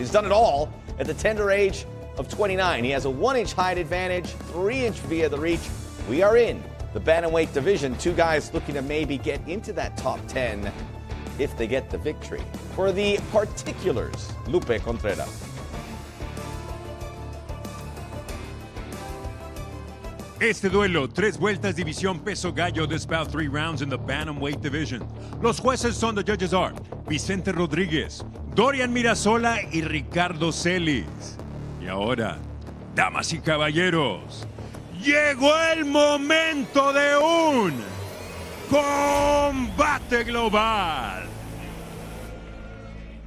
He's done it all at the tender age of 29. He has a 1-inch height advantage, 3-inch via the reach. We are in the bantamweight division. Two guys looking to maybe get into that top 10 if they get the victory. For the particulars, Lupe Contreras. Este duelo, 3 vueltas, división peso gallo. This bout 3 rounds in the bantamweight division. Los jueces son, the judges are Vicente Rodríguez, Dorian Mirasola y Ricardo Celis. Y ahora, damas y caballeros, llegó el momento de un combate global.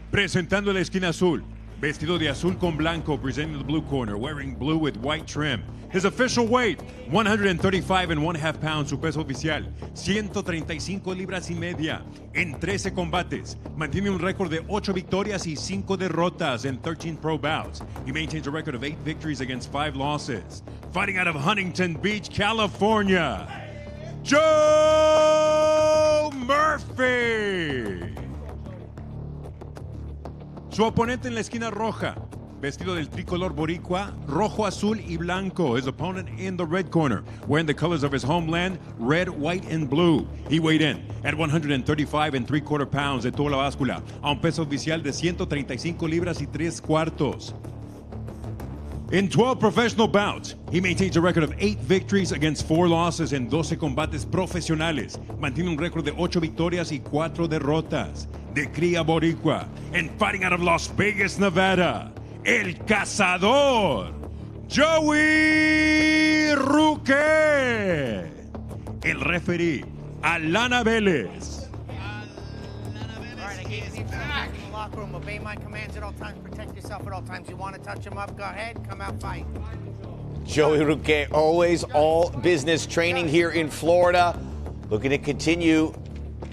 Presentando la esquina azul, vestido de azul con blanco, presenting the blue corner, wearing blue with white trim. His official weight, 135.5 pounds. Su peso oficial, 135 libras y media. En 13 combates, mantiene un récord de 8 victorias y 5 derrotas in 13 pro bouts. He maintains a record of 8 victories against 5 losses. Fighting out of Huntington Beach, California, Joe Murphy. Su oponente en la esquina roja, vestido del tricolor boricua, rojo, azul y blanco. His opponent in the red corner, wearing the colors of his homeland, red, white, and blue. He weighed in at 135.75 pounds de toda la báscula, a un peso oficial de 135 libras y 3 cuartos. In 12 professional bouts, he maintains a record of 8 victories against 4 losses en 12 combates profesionales. Mantiene un récord de 8 victorias y 4 derrotas. De cría boricua, and fighting out of Las Vegas, Nevada, El Cazador, Joey Ruquet. El referee, Alana Vélez. Locker room, obey my commands at all times, protect yourself at all times. You want to touch him up, go ahead, come out, fight. Joey Ruquet, always all business training here in Florida. Looking to continue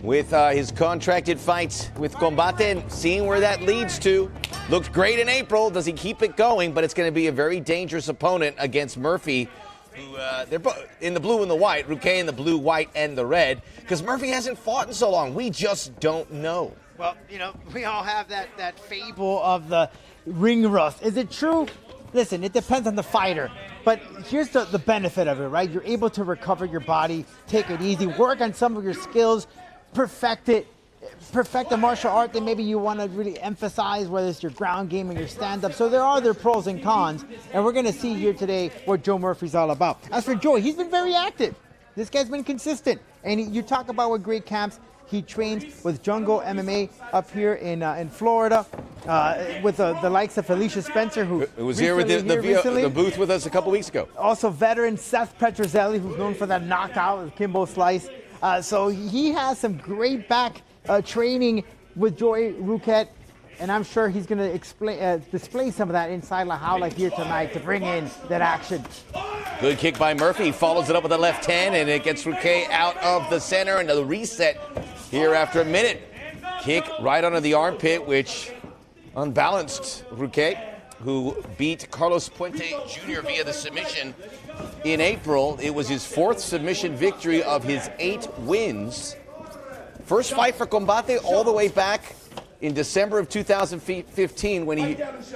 with his contracted fights with Combate and seeing where that leads to. Looked great in April. Does he keep it going? But it's going to be a very dangerous opponent against Murphy, who they're both in the blue and the white, Ruquet in the blue, white, and the red, because Murphy hasn't fought in so long. We just don't know. Well, you know, we all have that fable of the ring rust. Is it true? Listen, it depends on the fighter. But here's the benefit of it, right? You're able to recover your body, take it easy, work on some of your skills, perfect a martial art that maybe you want to really emphasize, whether it's your ground game or your stand-up. So there are their pros and cons, and we're going to see here today what Joe Murphy's all about. As for Joey, he's been very active. This guy's been consistent. And you talk about what great camps. He trains with Jungle MMA up here in Florida with the likes of Felicia Spencer, who was here with the booth with us a couple weeks ago. Also veteran Seth Petrozelli, who's known for that knockout with Kimbo Slice. So he has some great back training with Joey Ruquet, and I'm sure he's going to display some of that inside La Jaula here tonight to bring in that action. Good kick by Murphy. He follows it up with a left hand, and it gets Ruquet out of the center. Another reset here after a minute. Kick right under the armpit, which unbalanced Ruquet, who beat Carlos Puente Jr. via the submission in April. It was his 4th submission victory of his 8 wins. First fight for Combate all the way back in December of 2015 when he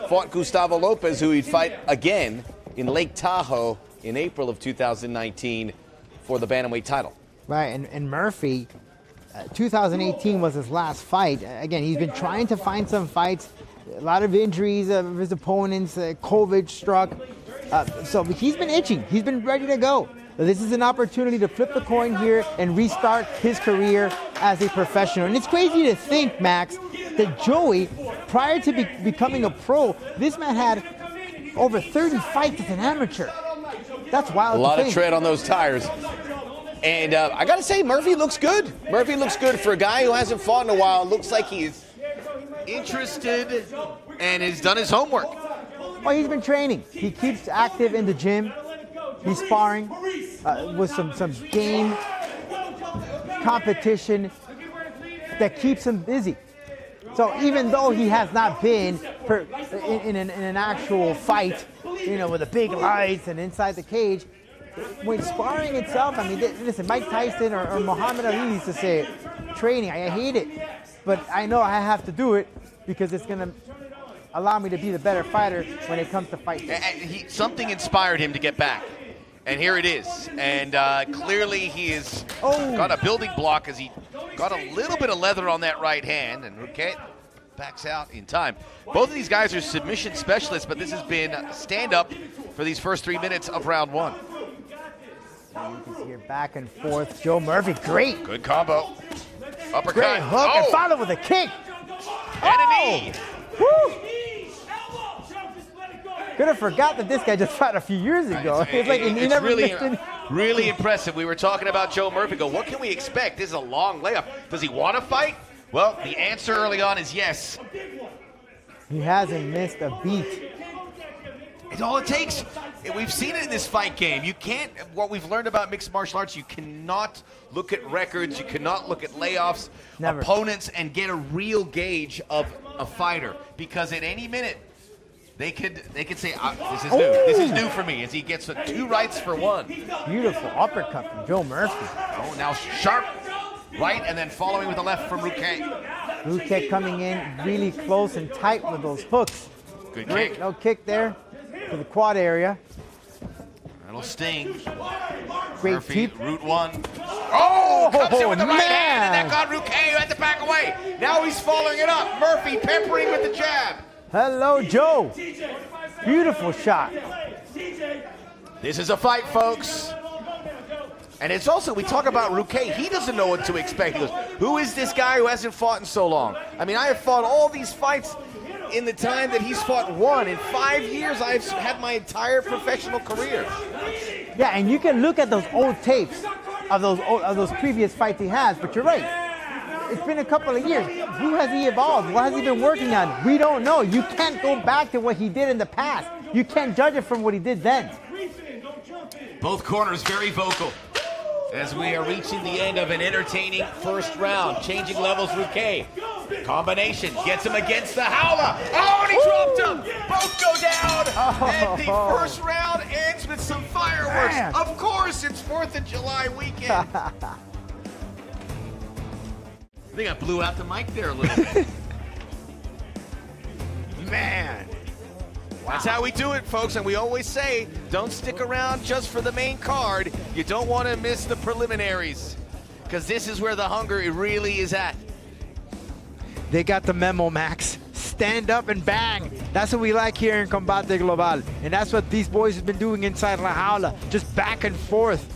fought Gustavo Lopez, who he'd fight again in Lake Tahoe in April of 2019 for the bantamweight title. Right, and Murphy, 2018 was his last fight. Again, he's been trying to find some fights. A lot of injuries of his opponents. COVID struck. So he's been itching. He's been ready to go. This is an opportunity to flip the coin here and restart his career as a professional. And it's crazy to think, Max, that Joey, prior to becoming a pro, this man had over 30 fights as an amateur. That's wild. A lot of tread on those tires. And I got to say, Murphy looks good. Murphy looks good for a guy who hasn't fought in a while. Looks like he's interested and has done his homework. Well, he's been training. He keeps active in the gym. He's sparring with some game competition that keeps him busy. So even though he has not been in an actual fight, you know, with the big lights and inside the cage, when sparring itself, I mean, listen, Mike Tyson or Muhammad Ali used to say, training, I hate it, but I know I have to do it because it's going to allow me to be the better fighter when it comes to fighting. And something inspired him to get back. And here it is. And clearly he has got a building block as he got a little bit of leather on that right hand. And Ruquet backs out in time. Both of these guys are submission specialists, but this has been stand-up for these first 3 minutes of round one. You can see here back and forth. Joe Murphy, great. Good combo. Uppercut. Great hook and follow with a kick. And a knee. Woo. Could have forgot that this guy just fought a few years ago. It's like he never missed any. Really impressive. We were talking about Joe Murphy. What can we expect? This is a long layoff. Does he want to fight? Well, the answer early on is yes. He hasn't missed a beat. It's all it takes. We've seen it in this fight game. You can't, what we've learned about mixed martial arts, you cannot look at records, you cannot look at layoffs, opponents, and get a real gauge of a fighter. Because at any minute, they could say, this is new. This is new for me, as he gets 2 rights for 1. Beautiful uppercut from Joe Murphy. Oh, now sharp right, and then following with the left from Ruquet. Ruquet coming in really close and tight with those hooks. Good Great kick. no kick there to the quad area. That'll sting. Great Murphy, teep. root 1. Oh, comes in with the right hand, and that got Ruquet, who had to back away. Now he's following it up. Murphy peppering with the jab. Hello, Joe. Beautiful shot. This is a fight, folks. And it's also, we talk about Ruquet, he doesn't know what to expect. He goes, who is this guy who hasn't fought in so long? I mean, I have fought all these fights in the time that he's fought 1. In 5 years, I've had my entire professional career. Yeah, and you can look at those old tapes of those previous fights he has, but you're right. It's been a couple of years. Who has he evolved? What has he been working on? We don't know. You can't go back to what he did in the past. You can't judge it from what he did then. Both corners very vocal as we are reaching the end of an entertaining first round. Changing levels, Ruquet. Combination gets him against the howler. Oh, and he dropped him. Both go down. And the first round ends with some fireworks. Man. Of course, it's 4th of July weekend. I think I blew out the mic there a little bit. Man. That's how we do it, folks, and we always say, don't stick around just for the main card. You don't want to miss the preliminaries, because this is where the hunger really is at. They got the memo, Max. Stand up and bang. That's what we like here in Combate Global. And that's what these boys have been doing inside La Jaula. Just back and forth.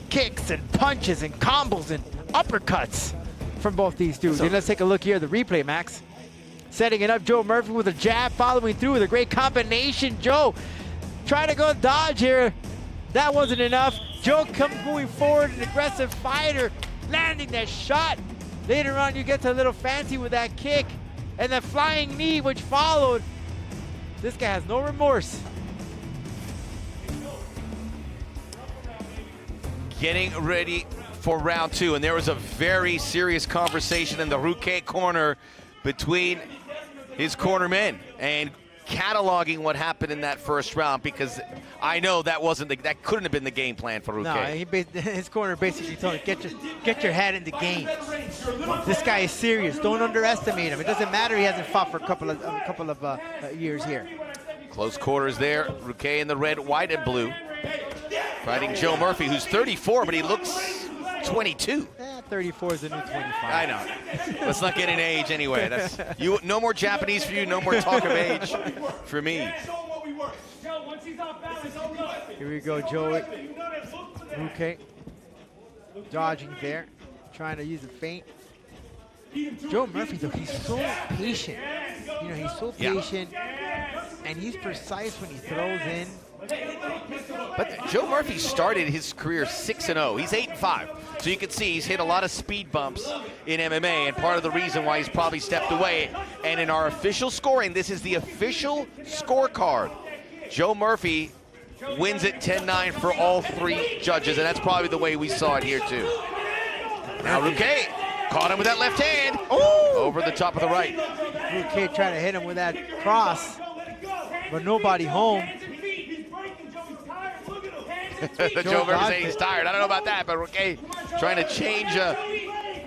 Kicks and punches and combos and uppercuts from both these dudes. And let's take a look here at the replay, Max. Setting it up, Joe Murphy with a jab, following through with a great combination. Joe trying to go dodge here. That wasn't enough. Joe going forward, an aggressive fighter, landing that shot. Later on, you get a little fancy with that kick and the flying knee, which followed. This guy has no remorse. Getting ready for round 2, and there was a very serious conversation in the Ruquet corner between his corner men and cataloging what happened in that first round, because I know that couldn't have been the game plan for Ruquet. No, his corner basically told him, get your head in the game. This guy is serious. Don't underestimate him. It doesn't matter he hasn't fought for a couple of years here. Close quarters there. Ruquet in the red, white, and blue. Fighting Joe Murphy, who's 34, but he looks 22. 34 is the new 25. I know. Let's not get in age anyway. That's you. No more Japanese for you. No more talk of age for me. Here we go, Joey. Okay. Dodging there. Trying to use a feint. Joe Murphy, though, he's so patient. You know, he's so patient. And he's precise when he throws in. But Joe Murphy started his career 6-0. He's 8-5. So you can see he's hit a lot of speed bumps in MMA, and part of the reason why he's probably stepped away. And in our official scoring, this is the official scorecard. Joe Murphy wins it 10-9 for all 3 judges, and that's probably the way we saw it here too. Now Ruquet caught him with that left hand. Over the top of the right. Ruquet trying to hit him with that cross, but nobody home. Joe Murphy saying he's tired. I don't know about that, but Ruquet trying to change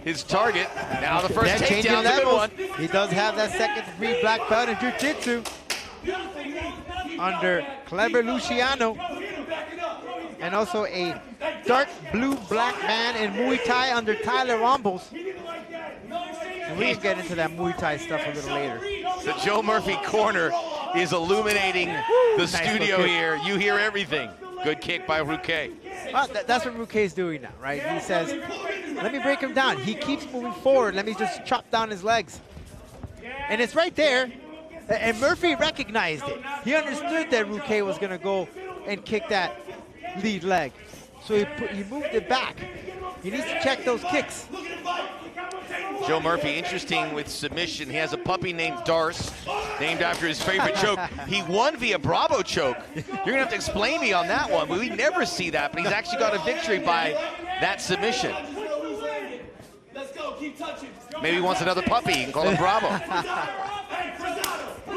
his target. Now the first They're changing takedown's a good levels. one. He does have that second degree black belt in jiu-jitsu under Clever Luciano. And also a dark blue black man in Muay Thai under Tyler Rombles. And we can get into that Muay Thai stuff a little later. The Joe Murphy corner is illuminating the studio here. You hear everything. Good kick by Ruquet. That's what Ruquet's doing now, right? He says, let me break him down. He keeps moving forward. Let me just chop down his legs. And it's right there. And Murphy recognized it. He understood that Ruquet was going to go and kick that lead leg. So he moved it back. He needs to check those kicks. Joe Murphy, interesting with submission. He has a puppy named Darce, named after his favorite choke. He won via Bravo choke. You're gonna have to explain me on that one. We never see that, but he's actually got a victory by that submission. Maybe he wants another puppy. You can call him Bravo.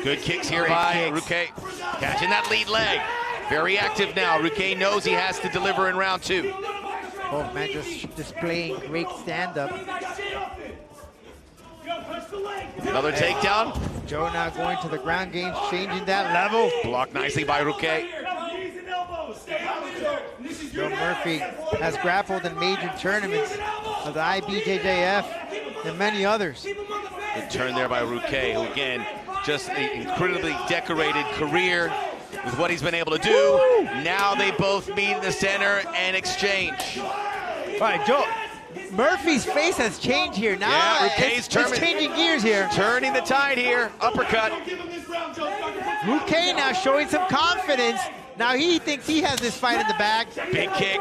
Good kicks here by Ruquet. Catching that lead leg. Very active now. Ruquet knows he has to deliver in round 2. Oh man, just displaying great stand-up. Another takedown. Joe now going to the ground game, changing that level. Blocked nicely by Ruquet. Joe Murphy has grappled in major tournaments of the IBJJF and many others. Good turn there by Ruquet, who again, just an incredibly decorated career with what he's been able to do. Woo! Now they both meet in the center and exchange. All right, Joe. Murphy's face has changed here. Now Yeah, Ruquet's it's changing gears here. Turning the tide here. Uppercut. Ruquet now showing some confidence. Now he thinks he has this fight in the bag. Big kick.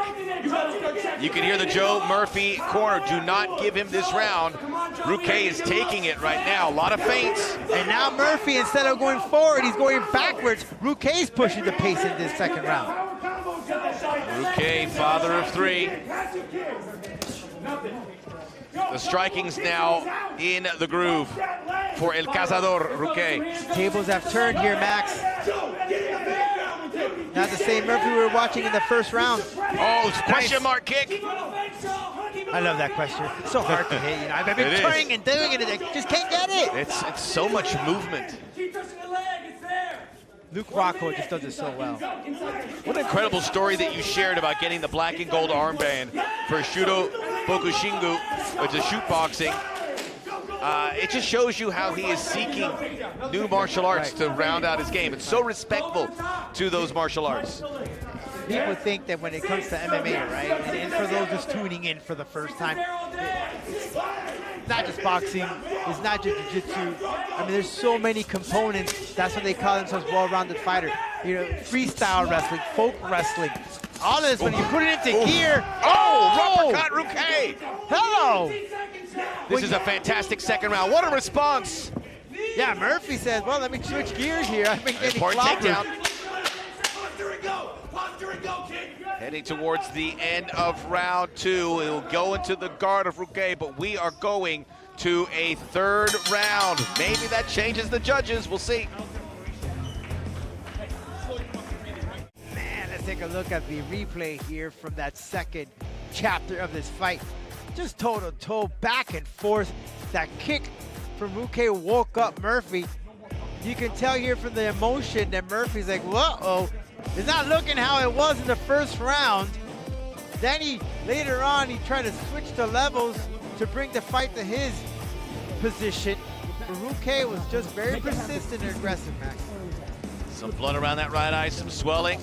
You can hear the Joe Murphy corner. Do not give him this round. Ruquet is taking it right now. A lot of feints. And now Murphy, instead of going forward, he's going backwards. Ruquet's pushing the pace in this second round. Ruquet, father of 3. The striking's now in the groove for El Cazador, Ruquet. Tables have turned here, Max. Not the same Murphy we were watching in the first round. Oh, question mark kick. I love that question. It's so hard to hit. You know, I've been trying and doing it, and I just can't get it. It's so much movement. Luke Rocco just does it so well. What an incredible story that you shared about getting the black and gold armband for Shudo Bokushingu, which is shoot boxing. It just shows you how he is seeking new martial arts to round out his game. It's so respectful to those martial arts. People think that when it comes to MMA, right, and for those just tuning in for the first time, it's not just boxing, it's not just jiu-jitsu. I mean, there's so many components. That's what they call themselves, well-rounded fighter. You know, freestyle wrestling, folk wrestling. All of this, when you put it into gear. Oh, uppercut Ruquet. Hello. This is a fantastic second round. What a response. Yeah, Murphy says, well, let me switch gears here. I've been getting Important clobbered. takedown. Heading towards the end of round 2. It will go into the guard of Ruquet, but we are going to a third round. Maybe that changes the judges. We'll see. Man, let's take a look at the replay here from that second chapter of this fight. Just toe-to-toe, back and forth. That kick from Ruquet woke up Murphy. You can tell here from the emotion that Murphy's like, whoa, it's not looking how it was in the first round. Then later on, he tried to switch the levels to bring the fight to his position. But Ruquet was just very persistent and aggressive, Max. Some blood around that right eye, some swelling.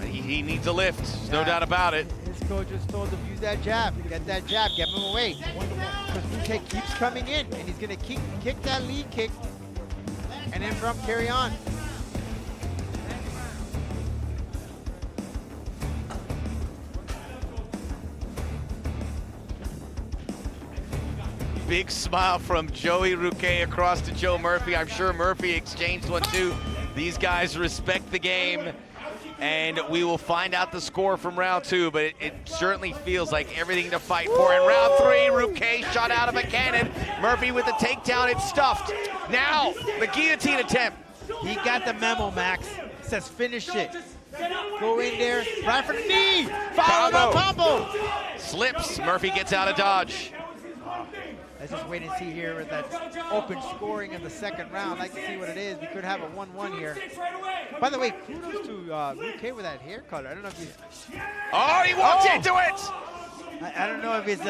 He needs a lift, there's no doubt about it. His coach just told him, use that jab, get him away. Because Ruquet keeps coming in, and he's gonna kick that lead kick, and then from carry on. Big smile from Joey Ruquet across to Joe Murphy. I'm sure Murphy exchanged one too. These guys respect the game. And we will find out the score from round 2, but it certainly feels like everything to fight for. In round 3, Ruquet shot out of a cannon. Murphy with the takedown, it's stuffed. Now, the guillotine attempt. He got the memo, Max. It says finish it. Go in there, right for the knee. Follow the combo. Slips. Murphy gets out of dodge. Let's just wait and see here with that open scoring in the second round. I'd like to see what it is. We could have a 1-1 here. By the way, kudos to Ruquet with that hair color. I don't know if he's... Oh, he walked into it! I don't know if it's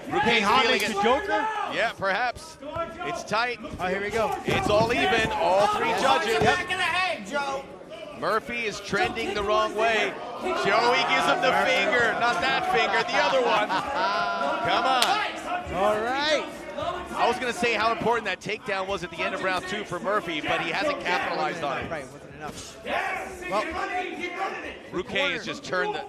Ruquet homage to feeling it. Joker. Yeah, perhaps. It's tight. Oh, here we go. It's all even. All three judges. Yep. Murphy is trending the wrong way. Joey gives him the finger. Not that finger, the other one. Come on. All right. I was going to say how important that takedown was at the end of round 2 for Murphy, but he hasn't capitalized on it. Right, wasn't enough. Well, Ruquet has just turned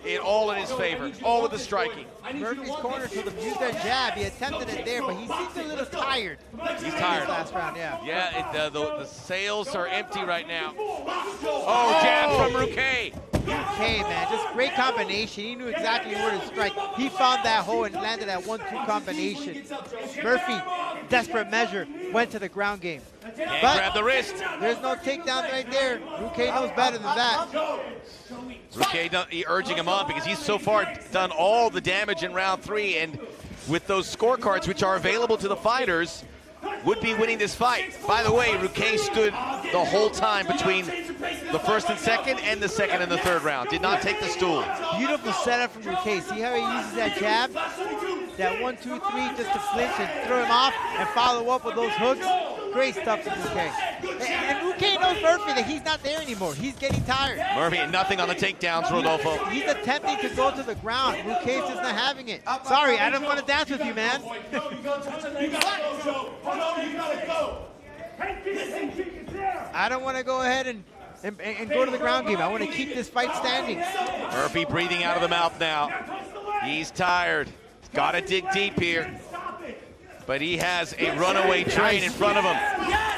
it all in his favor, all with the striking. Murphy's corner told him to use that jab. He attempted it there, but he seems a little tired. He's tired. Last round, yeah. Yeah, the sails are empty right now. Oh, jab from Ruquet. Ruquet, man, just great combination. He knew exactly where to strike. He found that hole and landed that 1-2 combination. Murphy, desperate measure, went to the ground game. Can't But grab the wrist. there's no takedown right there. Ruquet knows better than that. Ruquet urging him on because he's so far done all the damage in round 3, and with those scorecards which are available to the fighters, would be winning this fight. By the way, Ruquet stood the whole time between the first and second and the second and the third round. Did not take the stool. Beautiful setup from Ruquet. See how he uses that jab? That 1-2-3 just to flinch and throw him off and follow up with those hooks. Great stuff from Ruquet. And Ruquet knows Murphy that he's not there anymore. He's getting tired. Murphy, nothing on the takedowns, Rodolfo. He's attempting to go to the ground. Ruquet's just not having it. Sorry, I don't want to dance with you, man. I don't want to go ahead and go to the ground game. I want to keep this fight standing. Murphy breathing out of the mouth now. He's tired. He's got to dig deep here. But he has a runaway train in front of him.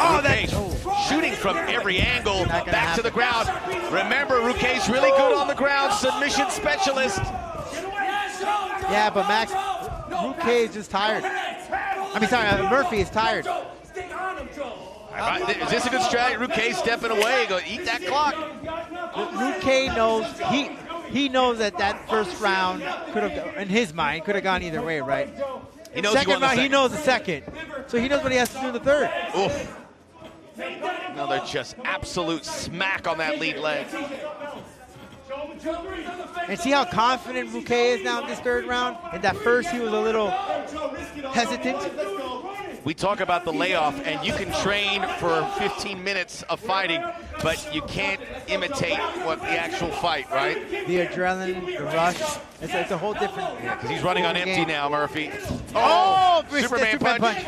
Oh, Ruquet shooting from every angle, back to the ground. Remember, Ruquet's really good on the ground, submission specialist. Yeah, but Max, Ruquet is just tired. I mean, sorry, Murphy is tired. Is this a good strategy? Ruquet stepping away, go eat that clock. Ruquet knows, he knows that first round could have, in his mind, could have gone either way, right? He knows second round, he knows the second. So he knows what he has to do in the third. Oof. Another just absolute smack on that lead leg. And see how confident Ruquet is now in this third round? In that first, he was a little hesitant. We talk about the layoff, and you can train for 15 minutes of fighting, but you can't imitate what the actual fight, right? The adrenaline, the rush, it's a whole different. Yeah, because he's running on empty now, Murphy. Oh, Superman punch.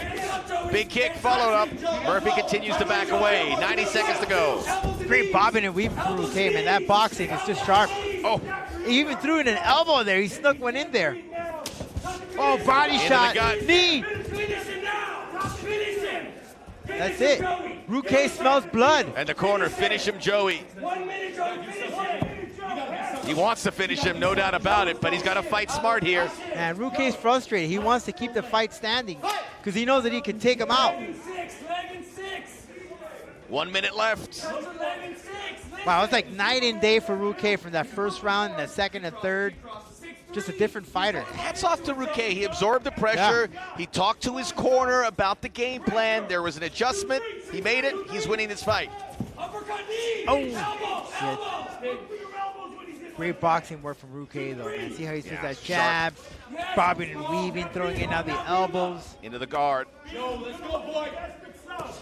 Big kick followed up. Murphy continues to back away. 90 seconds to go. Great bobbing and weaving from Ruquet, man. That boxing is just sharp. Oh, He even threw in an elbow there. He snuck one in there. Oh, body shot, knee. That's it. Ruquet smells blood. and the corner, finish him, Joey. He wants to finish him, no doubt about it, but he's got to fight smart here. And Ruquet's frustrated. He wants to keep the fight standing because he knows that he can take him out. 1 minute left. Wow, it's like night and day for Ruquet from that first round and that second and third. Just a different fighter. Hats off to Ruquet. He absorbed the pressure. Yeah. He talked to his corner about the game plan. There was an adjustment. He made it. He's winning this fight. Oh, shit. Great boxing work from Ruquet, though, man. See how he does that jab, bobbing and weaving, throwing in now the elbows. Into the guard.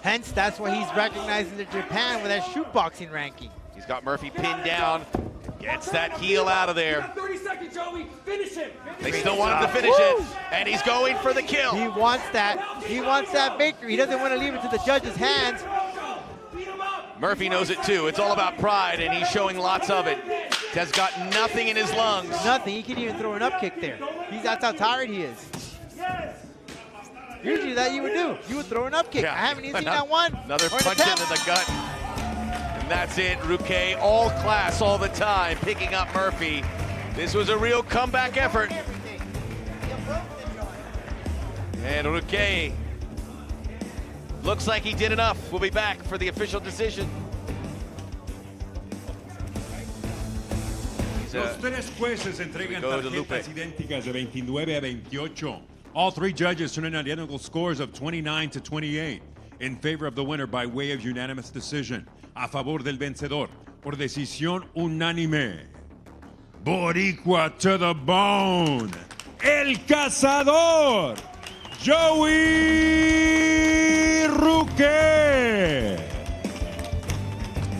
Hence, that's why he's recognized in Japan with that shoot boxing ranking. He's got Murphy pinned down. Gets that heel out of there. 30 seconds, Joey. Finish him. They still want him to finish it, and he's going for the kill. He wants that. He wants that victory. He doesn't want to leave it to the judge's hands. Murphy knows it too. It's all about pride, and he's showing lots of it. Has got nothing in his lungs. Nothing. He can even throw an up kick there. That's how tired he is. Usually that you would do. You would throw an up kick. Yeah. I haven't even seen that one. Another Or an punch attempt. into the gut. And that's it. Ruquet, all class, all the time, picking up Murphy. This was a real comeback effort. And Ruquet looks like he did enough. We'll be back for the official decision. Los tres jueces entregan tarjetas idénticas de 29 a 28. All three judges turn in identical scores of 29 to 28 in favor of the winner by way of unanimous decision. A favor del vencedor por decisión unánime. Boricua to the bone. El cazador. Joey Ruquet.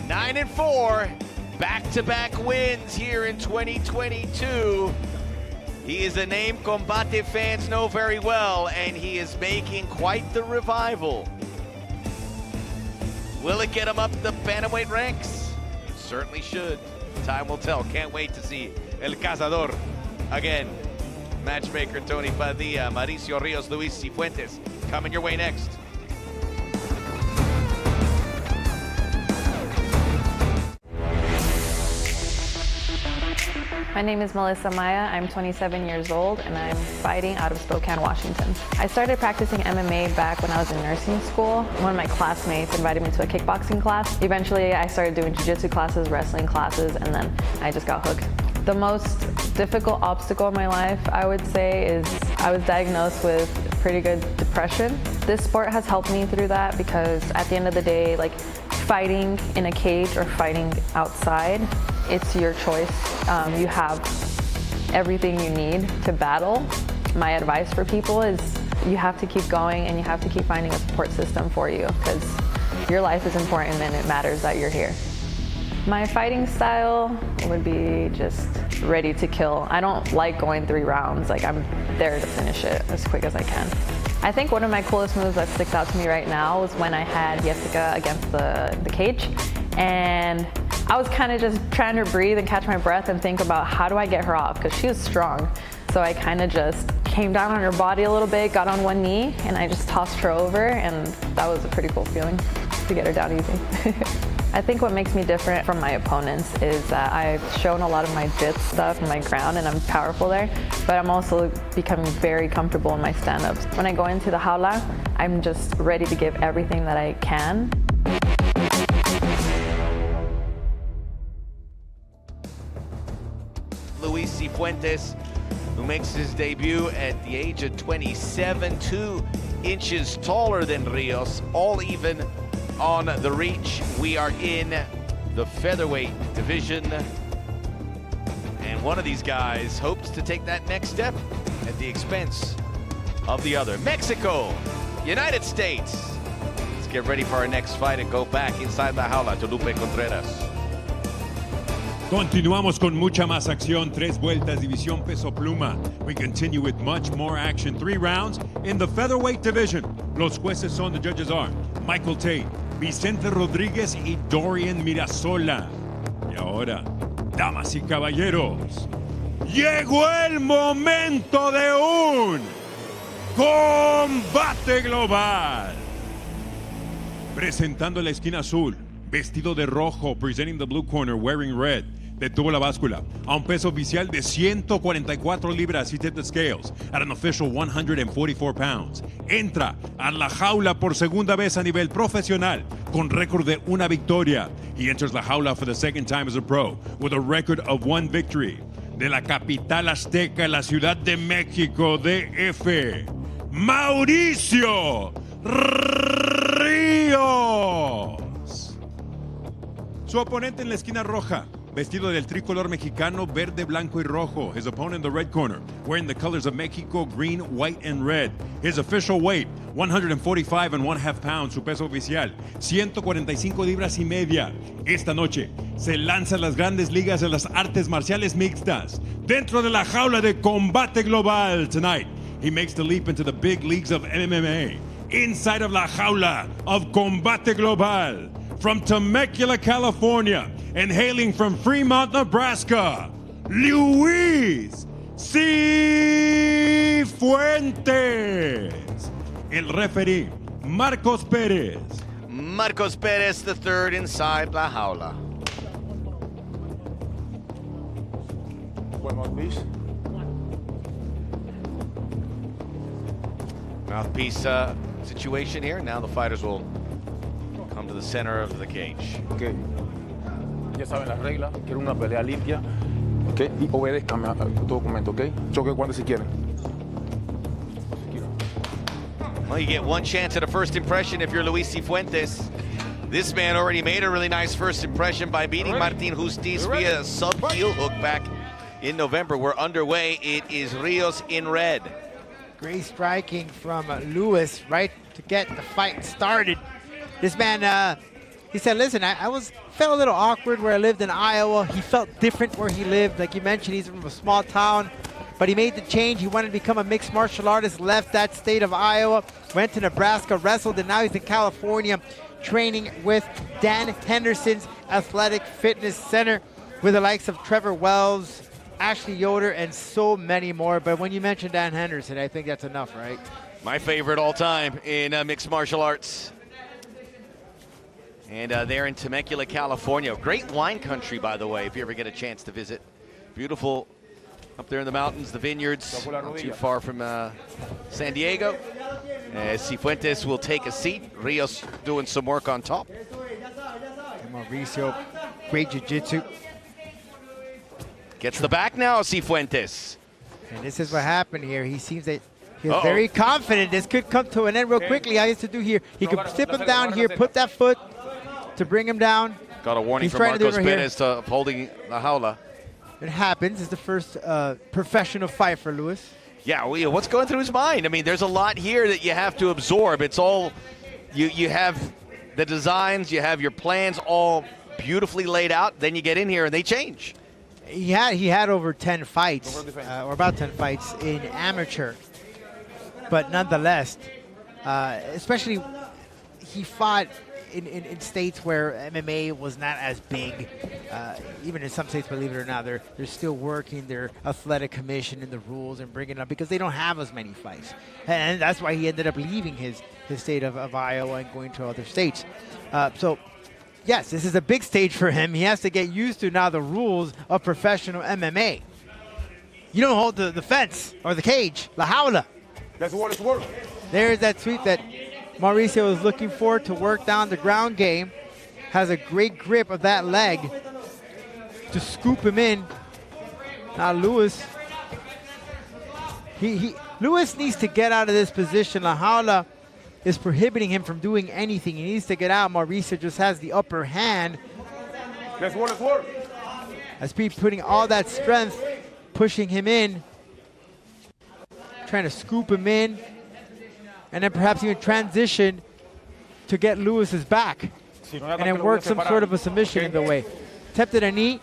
9-4, back-to-back wins here in 2022. He is a name Combate fans know very well, and he is making quite the revival. Will it get him up the bantamweight ranks? It certainly should. Time will tell. Can't wait to see El Cazador again. Matchmaker Tony Padilla, Mauricio Rios, Luis Sifuentes coming your way next. My name is Melissa Amaya. I'm 27 years old and I'm fighting out of Spokane, Washington. I started practicing MMA back when I was in nursing school. One of my classmates invited me to a kickboxing class. Eventually I started doing jiu-jitsu classes, wrestling classes, and then I just got hooked. The most difficult obstacle in my life, I would say, is I was diagnosed with pretty good depression. This sport has helped me through that because at the end of the day, like fighting in a cage or fighting outside, it's your choice. You have everything you need to battle. My advice for people is you have to keep going and you have to keep finding a support system for you because your life is important and it matters that you're here. My fighting style would be just ready to kill. I don't like going 3 rounds. Like I'm there to finish it as quick as I can. I think one of my coolest moves that sticks out to me right now was when I had Jessica against the cage. And I was kind of just trying to breathe and catch my breath and think about how do I get her off because she was strong. So I kind of just came down on her body a little bit, got on one knee, and I just tossed her over, and that was a pretty cool feeling to get her down easy. I think what makes me different from my opponents is that I've shown a lot of my jits stuff in my ground and I'm powerful there, but I'm also becoming very comfortable in my stand-ups. When I go into the jaula, I'm just ready to give everything that I can. Luis Sifuentes, who makes his debut at the age of 27, 2 inches taller than Rios, all even on the reach. We are in the featherweight division, and one of these guys hopes to take that next step at the expense of the other. Mexico, United States. Let's get ready for our next fight and go back inside the jaula to Lupe Contreras. Continuamos con mucha más acción. 3 vueltas, división peso pluma. We continue with much more action. 3 rounds in the featherweight division. Los jueces son, the judges are Michael Tate, Vicente Rodríguez y Dorian Mirasola. Y ahora, damas y caballeros, llegó el momento de un combate global. Presentando la esquina azul, vestido de rojo, presenting the blue corner, wearing red. Detuvo la báscula a un peso oficial de 144 libras. He tipped the scales at an official 144 pounds. Entra a la jaula por segunda vez a nivel profesional con récord de 1 victoria. He enters la jaula for the second time as a pro with a record of 1 victory. De la capital azteca, la Ciudad de México, DF, Mauricio Rios. Su oponente en la esquina roja, vestido del tricolor mexicano, verde, blanco y rojo. His opponent in the red corner, wearing the colors of Mexico, green, white, and red. His official weight, 145.5 pounds. Su peso oficial, 145 libras y media. Esta noche se lanza a las grandes ligas de las artes marciales mixtas. Dentro de la jaula de Combate Global. Tonight, he makes the leap into the big leagues of MMA. Inside of la jaula of Combate Global. From Temecula, California, and hailing from Fremont, Nebraska, Luis Sifuentes. El referee, Marcos Pérez. Marcos Pérez, the third inside la jaula. One mouthpiece. Mouthpiece situation here. Now the fighters will come to the center of the cage. Ok. Ya saben las reglas. Quiero una pelea limpia. Ok, y obedezcame a tu documento, ok? Choque cuando si quieren. Well, you get one chance at a first impression if you're Luis Sifuentes. This man already made a really nice first impression by beating Martin Justiz via a sub-heel hook back in November. We're underway. It is Rios in red. Great striking from Lewis right to get the fight started. This man, he said, listen, I felt a little awkward where I lived in Iowa. He felt different where he lived. Like you mentioned, he's from a small town, but he made the change. He wanted to become a mixed martial artist, left that state of Iowa, went to Nebraska, wrestled, and now he's in California training with Dan Henderson's Athletic Fitness Center with the likes of Trevor Wells, Ashley Yoder, and so many more. But when you mention Dan Henderson, I think that's enough, right? My favorite all time in mixed martial arts. And they're in Temecula, California. Great wine country, by the way, if you ever get a chance to visit. Beautiful up there in the mountains, the vineyards, not too far from San Diego. Sifuentes will take a seat. Rios doing some work on top. Mauricio, great jiu-jitsu. Gets the back now, Sifuentes. And this is what happened here. He seems that he's very confident. This could come to an end real quickly. All he has to do here, he could tip him down here, put that foot to bring him down. Got a warning from Marcos Perez to holding the jaula. It happens. It's the first professional fight for Lewis. Yeah, what's going through his mind? I mean, there's a lot here that you have to absorb. It's all, you have the designs, you have your plans all beautifully laid out. Then you get in here and they change. He had over 10 fights, or about 10 fights in amateur. But nonetheless, especially he fought in states where MMA was not as big. Even in some states, believe it or not, they're still working their athletic commission and the rules and bringing it up because they don't have as many fights. And that's why he ended up leaving his state of Iowa and going to other states. So, yes, this is a big stage for him. He has to get used to now the rules of professional MMA. You don't hold the fence or the cage, la jaula. That's what it's worth. There's that sweep that Mauricio is looking for to work down the ground game. Has a great grip of that leg to scoop him in. Now Lewis, Lewis needs to get out of this position. La jaula is prohibiting him from doing anything. He needs to get out. Mauricio just has the upper hand. That's what it's worth. As Pete putting all that strength, pushing him in, trying to scoop him in, and then perhaps even transition to get Lewis's back, and then work some sort of a submission in the way. Attempted a knee,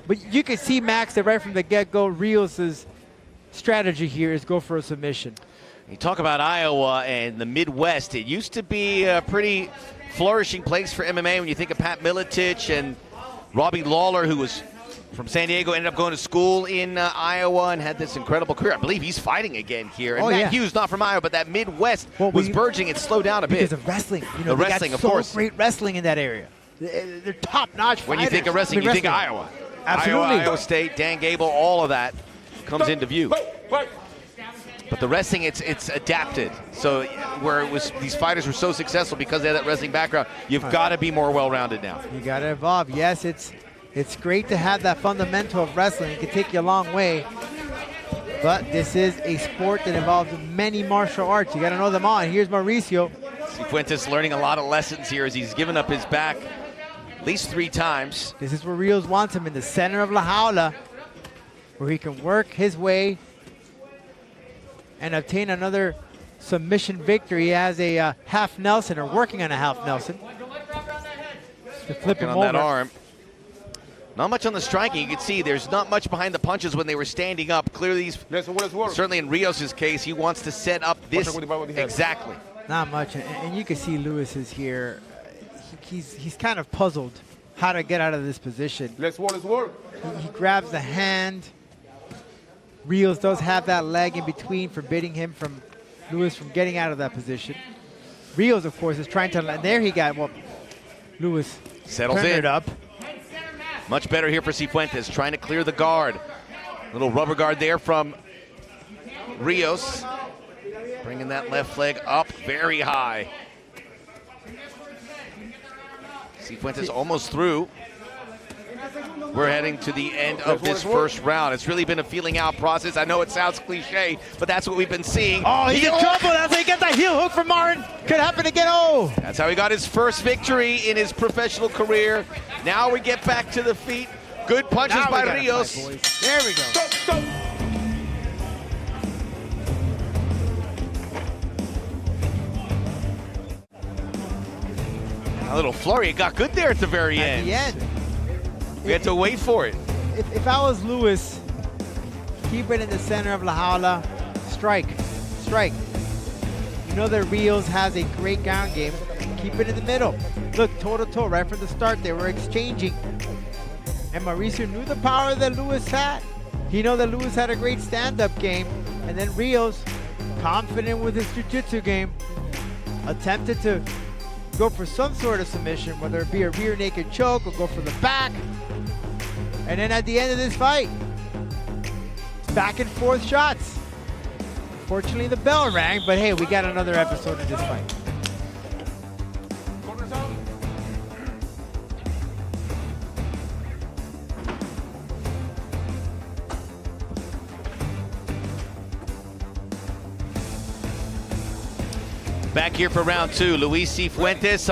but you can see, Max, that right from the get-go, Rios' strategy here is go for a submission. You talk about Iowa and the Midwest. It used to be a pretty flourishing place for MMA when you think of Pat Miletich and Robbie Lawler, who was from San Diego, ended up going to school in Iowa and had this incredible career. I believe he's fighting again here. And Matt Hughes, not from Iowa, but that Midwest was burgeoning. It slowed down a bit. Because of wrestling. You know, the wrestling, of course. Great wrestling in that area. They're top-notch fighters. When you think of wrestling, you think of Iowa. Absolutely. Iowa State, Dan Gable, all of that comes into view. But the wrestling, it's adapted. So where it was, these fighters were so successful because they had that wrestling background, you've got to be more well-rounded now. You got to evolve. Yes, it's great to have that fundamental of wrestling. It can take you a long way. But this is a sport that involves many martial arts. You got to know them all. And here's Mauricio. Sifuentes learning a lot of lessons here as he's given up his back at least 3 times. This is where Rios wants him, in the center of La Jaula, where he can work his way and obtain another submission victory. He has a half Nelson, or working on a half Nelson. To flip him on over. That arm. Not much on the striking. You can see there's not much behind the punches when they were standing up. Clearly, certainly in Rios' case, he wants to set up this exactly. Not much, and you can see Lewis is here. He's kind of puzzled how to get out of this position. He grabs the hand. Rios does have that leg in between, forbidding him from Lewis from getting out of that position. Rios, of course, is trying to. And there he got. Well, Lewis settles it up. Much better here for Sifuentes, trying to clear the guard. Little rubber guard there from Rios. Bringing that left leg up very high. Sifuentes almost through. we're heading to the end of this first round. It's really been a feeling out process. I know it sounds cliche, but that's what we've been seeing. Oh, he's in trouble. That's how he gets that heel hook from Martin. Could happen again. Oh. That's how he got his first victory in his professional career. Now we get back to the feet. Good punches by Rios. There we go. A little flurry. It got good there at the very end. At the end. We had to wait for it. If I was Lewis, keep it in the center of La Jaula. Strike. Strike. You know that Rios has a great ground game. Keep it in the middle. Look, toe-to-toe, right from the start, they were exchanging. And Mauricio knew the power that Lewis had. He knew that Lewis had a great stand-up game. And then Rios, confident with his jiu-jitsu game, attempted to go for some sort of submission, whether it be a rear naked choke or go for the back. And then at the end of this fight, back and forth shots. Unfortunately, the bell rang, but hey, we got another episode of this fight. Back here for round two, Luis Sifuentes,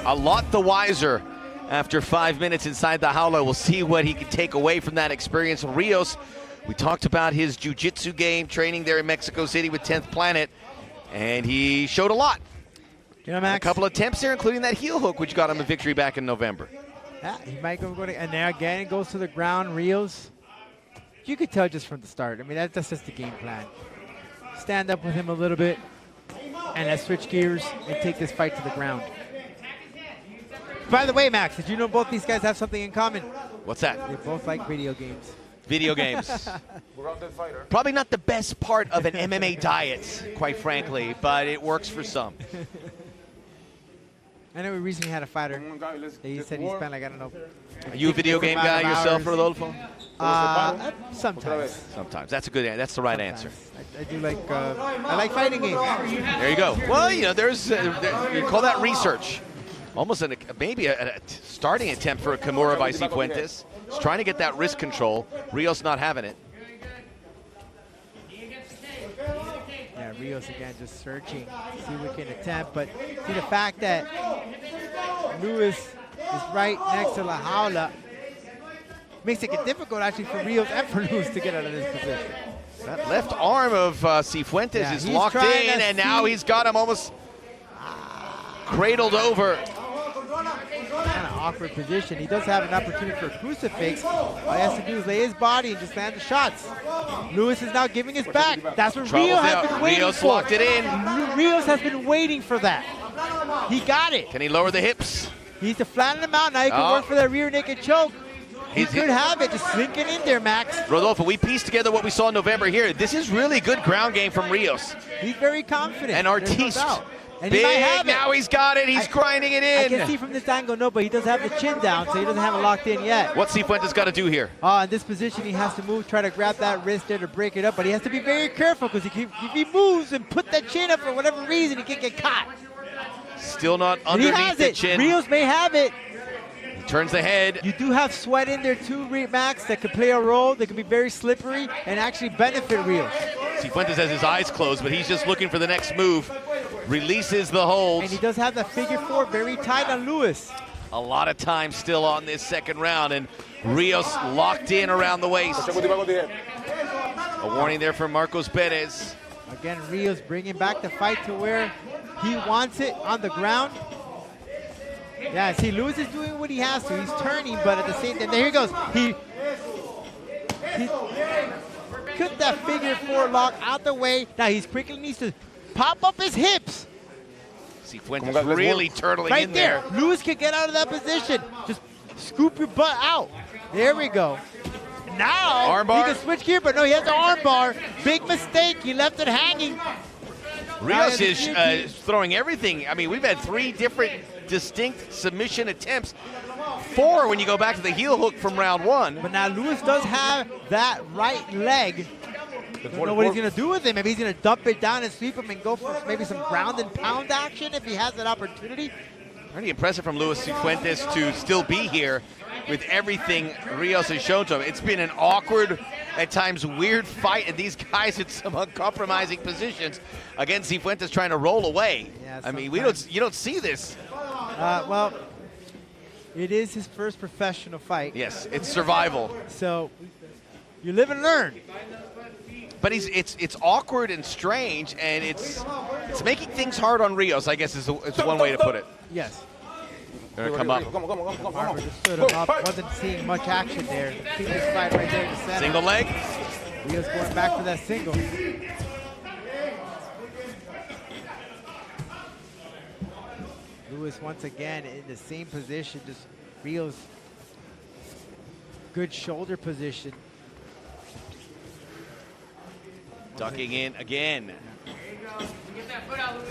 a lot the wiser after 5 minutes inside the jaula. We'll see what he can take away from that experience. Rios, we talked about his jiu-jitsu game, training there in Mexico City with 10th Planet, and he showed a lot. You know, Max, a couple of attempts there, including that heel hook, which got him a victory back in November. Yeah, he might go to, and there again it goes to the ground. Rios, you could tell just from the start. I mean, that's just the game plan. Stand up with him a little bit, and let's switch gears and take this fight to the ground. By the way, Max, did you know both these guys have something in common? What's that? They both like video games. Video games. Probably not the best part of an MMA diet, quite frankly, but it works for some. I know we recently had a fighter. He said he spent like, I don't know. Are you a video game guy yourself, Rodolfo? Sometimes. Sometimes. That's a good answer. That's the right answer. I do like, I like fighting games. There you go. Well, you know, there's, you call that research. Almost maybe a starting attempt for a Kimura by Sifuentes. He's trying to get that wrist control. Rios not having it. Yeah, Rios again just searching, see what he can attempt. But see the fact that Lewis is right next to La Jaula makes it difficult actually for Rios and for Lewis to get out of this position. That left arm of Sifuentes is locked in, and now he's got him almost cradled over. Kind of awkward position. He does have an opportunity for a crucifix. All he has to do is lay his body and just land the shots. Lewis is now giving his back. That's what Rios has been waiting for. Locked it in. Rios has been waiting for that. He got it. Can he lower the hips? He needs to flatten him out. Now he can work for that rear naked choke. He could have it. Just sink it in there, Max. Rodolfo, we pieced together what we saw in November here. This is really good ground game from Rios. He's very confident. And Artiste. And big, he might have now he's got it. He's grinding it in. I can see from this angle, no, but he does have the chin down, so he doesn't have it locked in yet. What's Sifuentes got to do here? In this position, he has to move, try to grab that wrist there to break it up, but he has to be very careful because if he moves and put that chin up for whatever reason, he can get caught. Still not underneath the chin. Rios may have it. He turns the head. You do have sweat in there too, Max, that could play a role. That could be very slippery and actually benefit Rios. Sifuentes has his eyes closed, but he's just looking for the next move. Releases the hold. And he does have that figure four very tight on Lewis. A lot of time still on this second round, and Rios locked in around the waist. A warning there from Marcos Perez. Again, Rios bringing back the fight to where he wants it on the ground. Yeah, see, Lewis is doing what he has to. He's turning, but at the same time, there he goes. He cut that figure four lock out the way. Now he quickly needs to pop up his hips. Sifuentes really turtling right in there. Lewis can get out of that position. Just scoop your butt out. There we go. Now armbar. He can switch gear, but no, he has the arm bar. Big mistake. He left it hanging. Rios is throwing everything. I mean, we've had 3 different distinct submission attempts. 4 when you go back to the heel hook from round 1. But now Lewis does have that right leg. Don't know what he's going to do with him. Maybe he's going to dump it down and sweep him and go for maybe some ground and pound action if he has that opportunity. Pretty impressive from Luis Sifuentes to still be here with everything Rios has shown to him. It's been an awkward, at times weird fight, and these guys in some uncompromising positions. Again, Sifuentes trying to roll away. Yeah, I mean, you don't see this. Well, it is his first professional fight. Yes, it's survival. So you live and learn. But it's awkward and strange, and it's making things hard on Rios, I guess is one way to put it. Yes. They're gonna come up. Barber just stood him up. Wasn't seeing much action there. See this fight right there in the center. Single leg. Rios going back for that single. Lewis once again in the same position. Just Rios good shoulder position. Ducking in again.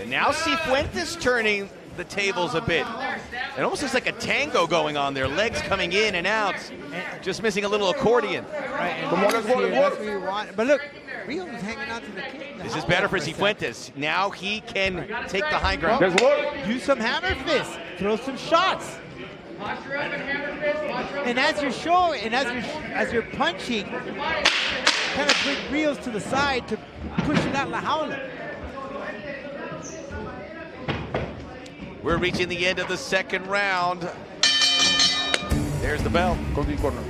And now Sifuentes turning the tables a bit. It almost looks like a tango going on there. Legs coming in and out. Just missing a little accordion. Right, and that's what you want. But look, Rios is hanging on to the kick. This is better for Sifuentes. Now he can take the high ground. Use some hammer fists. Throw some shots. And as you're showing, and as you're punching, kind of bring Rios to the side to push it out La Jaula. We're reaching the end of the second round. There's the bell. Go to the corner.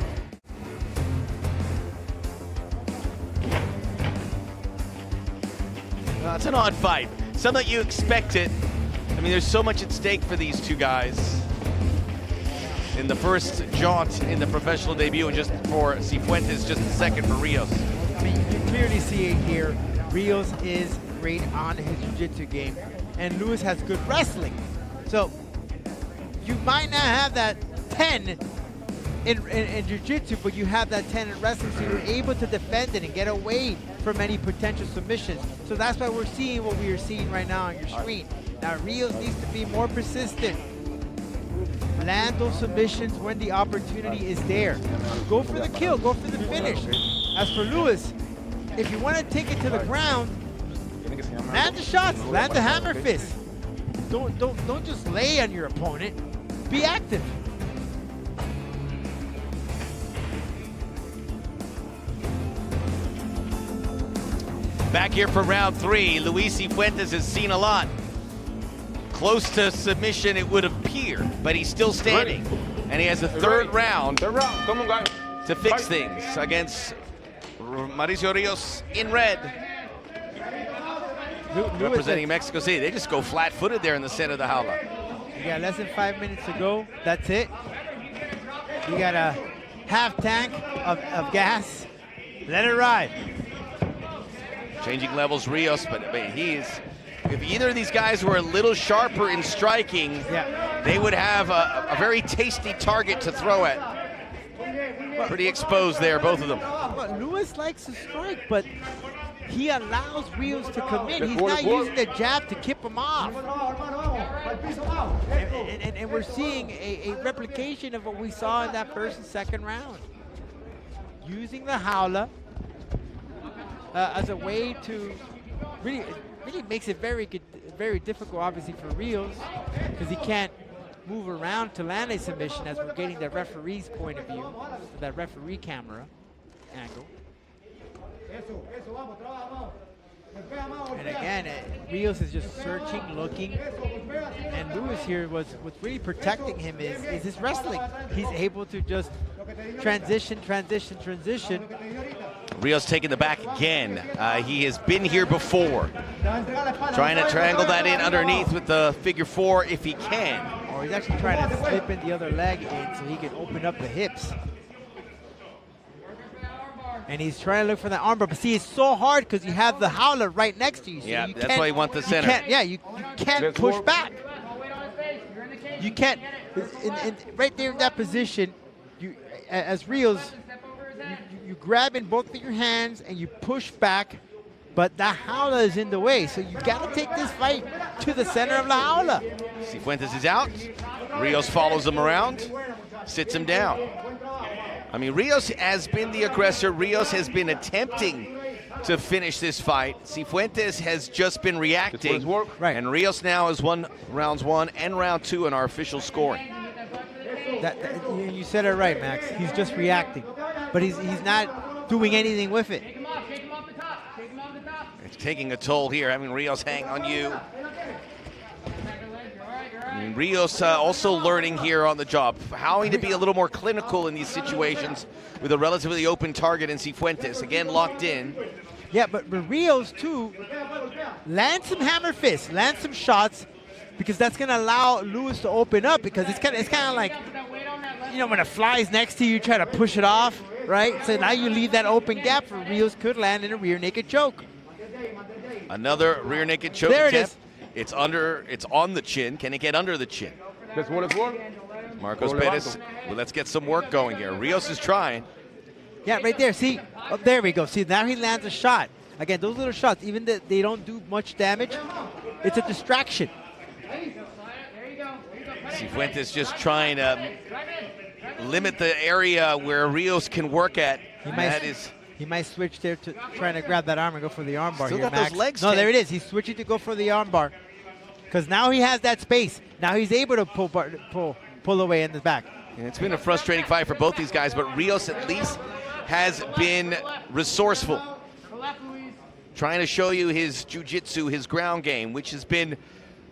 It's an odd fight. Something that you expect it. I mean, there's so much at stake for these two guys. In the first jaunt in the professional debut, and just for Sifuentes, just the second for Rios. I mean, you clearly see it here. Rios is great on his jiu-jitsu game, and Lewis has good wrestling. So you might not have that 10 in jiu-jitsu, but you have that 10 in wrestling, so you're able to defend it and get away from any potential submissions. So that's why we're seeing what we are seeing right now on your screen. Now Rios needs to be more persistent. Land those submissions when the opportunity is there. Go for the kill, go for the finish. As for Lewis, if you want to take it to the ground, land the shots, land the hammer fist. Don't just lay on your opponent. Be active. Back here for round three, Luis Sifuentes has seen a lot. Close to submission, it would appear, but he's still standing. And he has a third round Come on, guys. to fix things against Mauricio Rios in red. Representing Mexico City. They just go flat-footed there in the center of the jaula. You got less than 5 minutes to go. That's it. You got a half tank of gas. Let it ride. Changing levels, Rios, but he's... If either of these guys were a little sharper in striking, they would have a very tasty target to throw at. Pretty exposed there, both of them. Well, Lewis likes to strike, but he allows Rios to come in. He's not using the jab to kip him off. And we're seeing a replication of what we saw in that first and second round. Using the jaula as a way to really makes it very difficult, obviously, for Rios, because he can't move around to land a submission as we're getting the referee's point of view, that referee camera angle. And again, Rios is just searching, looking, and Lewis here what's really protecting him is his wrestling. He's able to just transition. Rios taking the back again. He has been here before. Trying to triangle that in underneath with the figure four if he can. Or he's actually trying to slip in the other leg in so he can open up the hips. And he's trying to look for that armbar, but see, it's so hard because you have the jaula right next to you. So yeah, you that's why you want the center. You can't push back. You can't. Right there in that position, as Rios, you grab in both of your hands and you push back, but the jaula is in the way. So you got to take this fight to the center of the jaula. Sifuentes is out. Rios follows him around, sits him down. I mean, Rios has been the aggressor. Rios has been attempting to finish this fight. Sifuentes has just been reacting. Right. And Rios now has won rounds 1 and round 2 in our official scoring. You said it right, Max. He's just reacting, but he's not doing anything with it. It's taking a toll here, having Rios hang on you. And Rios also learning here on the job, having to be a little more clinical in these situations with a relatively open target in Sifuentes, again locked in. Yeah, but Rios too, land some hammer fists, land some shots, because that's gonna allow Lewis to open up, because it's kind of like, you know, when a fly's next to you, try to push it off, right? So now you leave that open gap for Rios could land in a rear naked choke. Another rear naked choke There attempt. it is. It's on the chin. Can it get under the chin? Let's go. Marcos Perez, well, let's get some work going here. Rios is trying. Yeah, right there. See, oh, there we go. See, now he lands a shot. Again, those little shots, even though they don't do much damage, it's a distraction. Sifuentes just trying to limit the area where Rios can work at. He might switch there to trying to grab that arm and go for the armbar. Still here, got Max. those legs. No, there it is. He's switching to go for the armbar, because now he has that space. Now he's able to pull away in the back. And it's been a frustrating fight for both these guys, but Rios at least has been resourceful. Trying to show you his jiu-jitsu, his ground game, which has been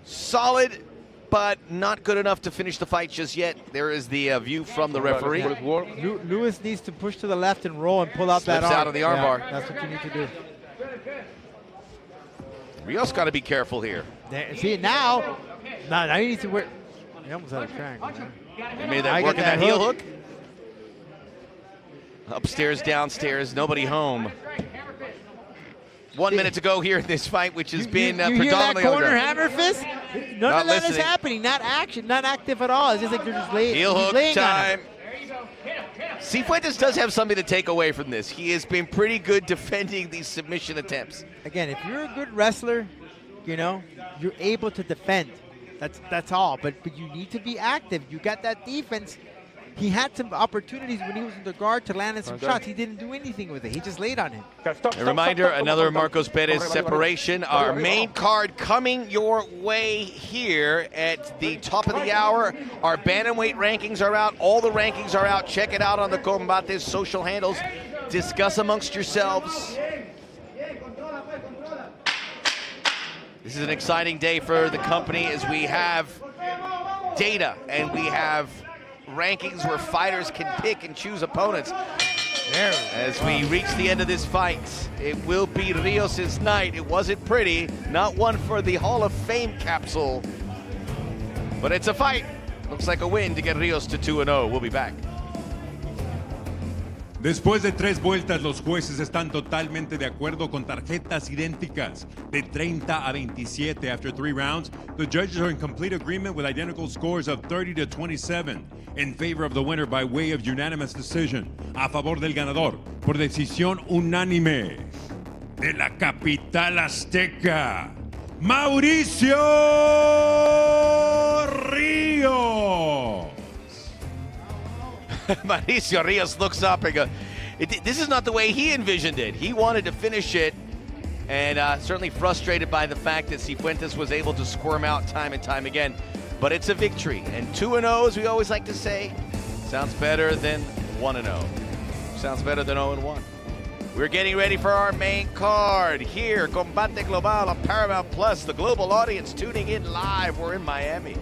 solid, but not good enough to finish the fight just yet. There is the view from the referee. Lewis needs to push to the left and roll and pull out that Slips arm. out of the armbar. Yeah, that's what you need to do. Rios got to be careful here. There, see, now you need to work. He almost had a triangle. He made that work in that heel hook. Upstairs, downstairs, nobody home. 1 minute to go here in this fight, which has been you predominantly hear that on the corner ground. hammer fist? None of that is happening. Not action, not active at all. It's just like they're just laying. Heel hook laying time. Cifuentes does have something to take away from this. He has been pretty good defending these submission attempts. Again, if you're a good wrestler, you know, you're able to defend. That's all. But you need to be active. You got that defense. He had some opportunities when he was in the guard to land in some shots. He didn't do anything with it. He just laid on him. A reminder, another Marcos Perez separation. Our main card coming your way here at the top of the hour. Our bantamweight rankings are out. All the rankings are out. Check it out on the Combate's social handles. Discuss amongst yourselves. This is an exciting day for the company as we have data and we have rankings where fighters can pick and choose opponents. As we reach the end of this fight, it will be Rios' night. It wasn't pretty, not one for the Hall of Fame capsule, but it's a fight. Looks like a win to get Rios to 2-0. We'll be back. Después de 3 vueltas, los jueces están totalmente de acuerdo con tarjetas idénticas de 30 a 27 after 3 rounds. The judges are in complete agreement with identical scores of 30-27 in favor of the winner by way of unanimous decision. A favor del ganador por decisión unánime de la capital azteca, Mauricio Rios. Mauricio Rios looks up and goes, this is not the way he envisioned it. He wanted to finish it, and certainly frustrated by the fact that Sifuentes was able to squirm out time and time again. But it's a victory, and 2-0, as we always like to say, sounds better than 1-0. Sounds better than 0-1. We're getting ready for our main card here, Combate Global on Paramount Plus. The global audience tuning in live. We're in Miami.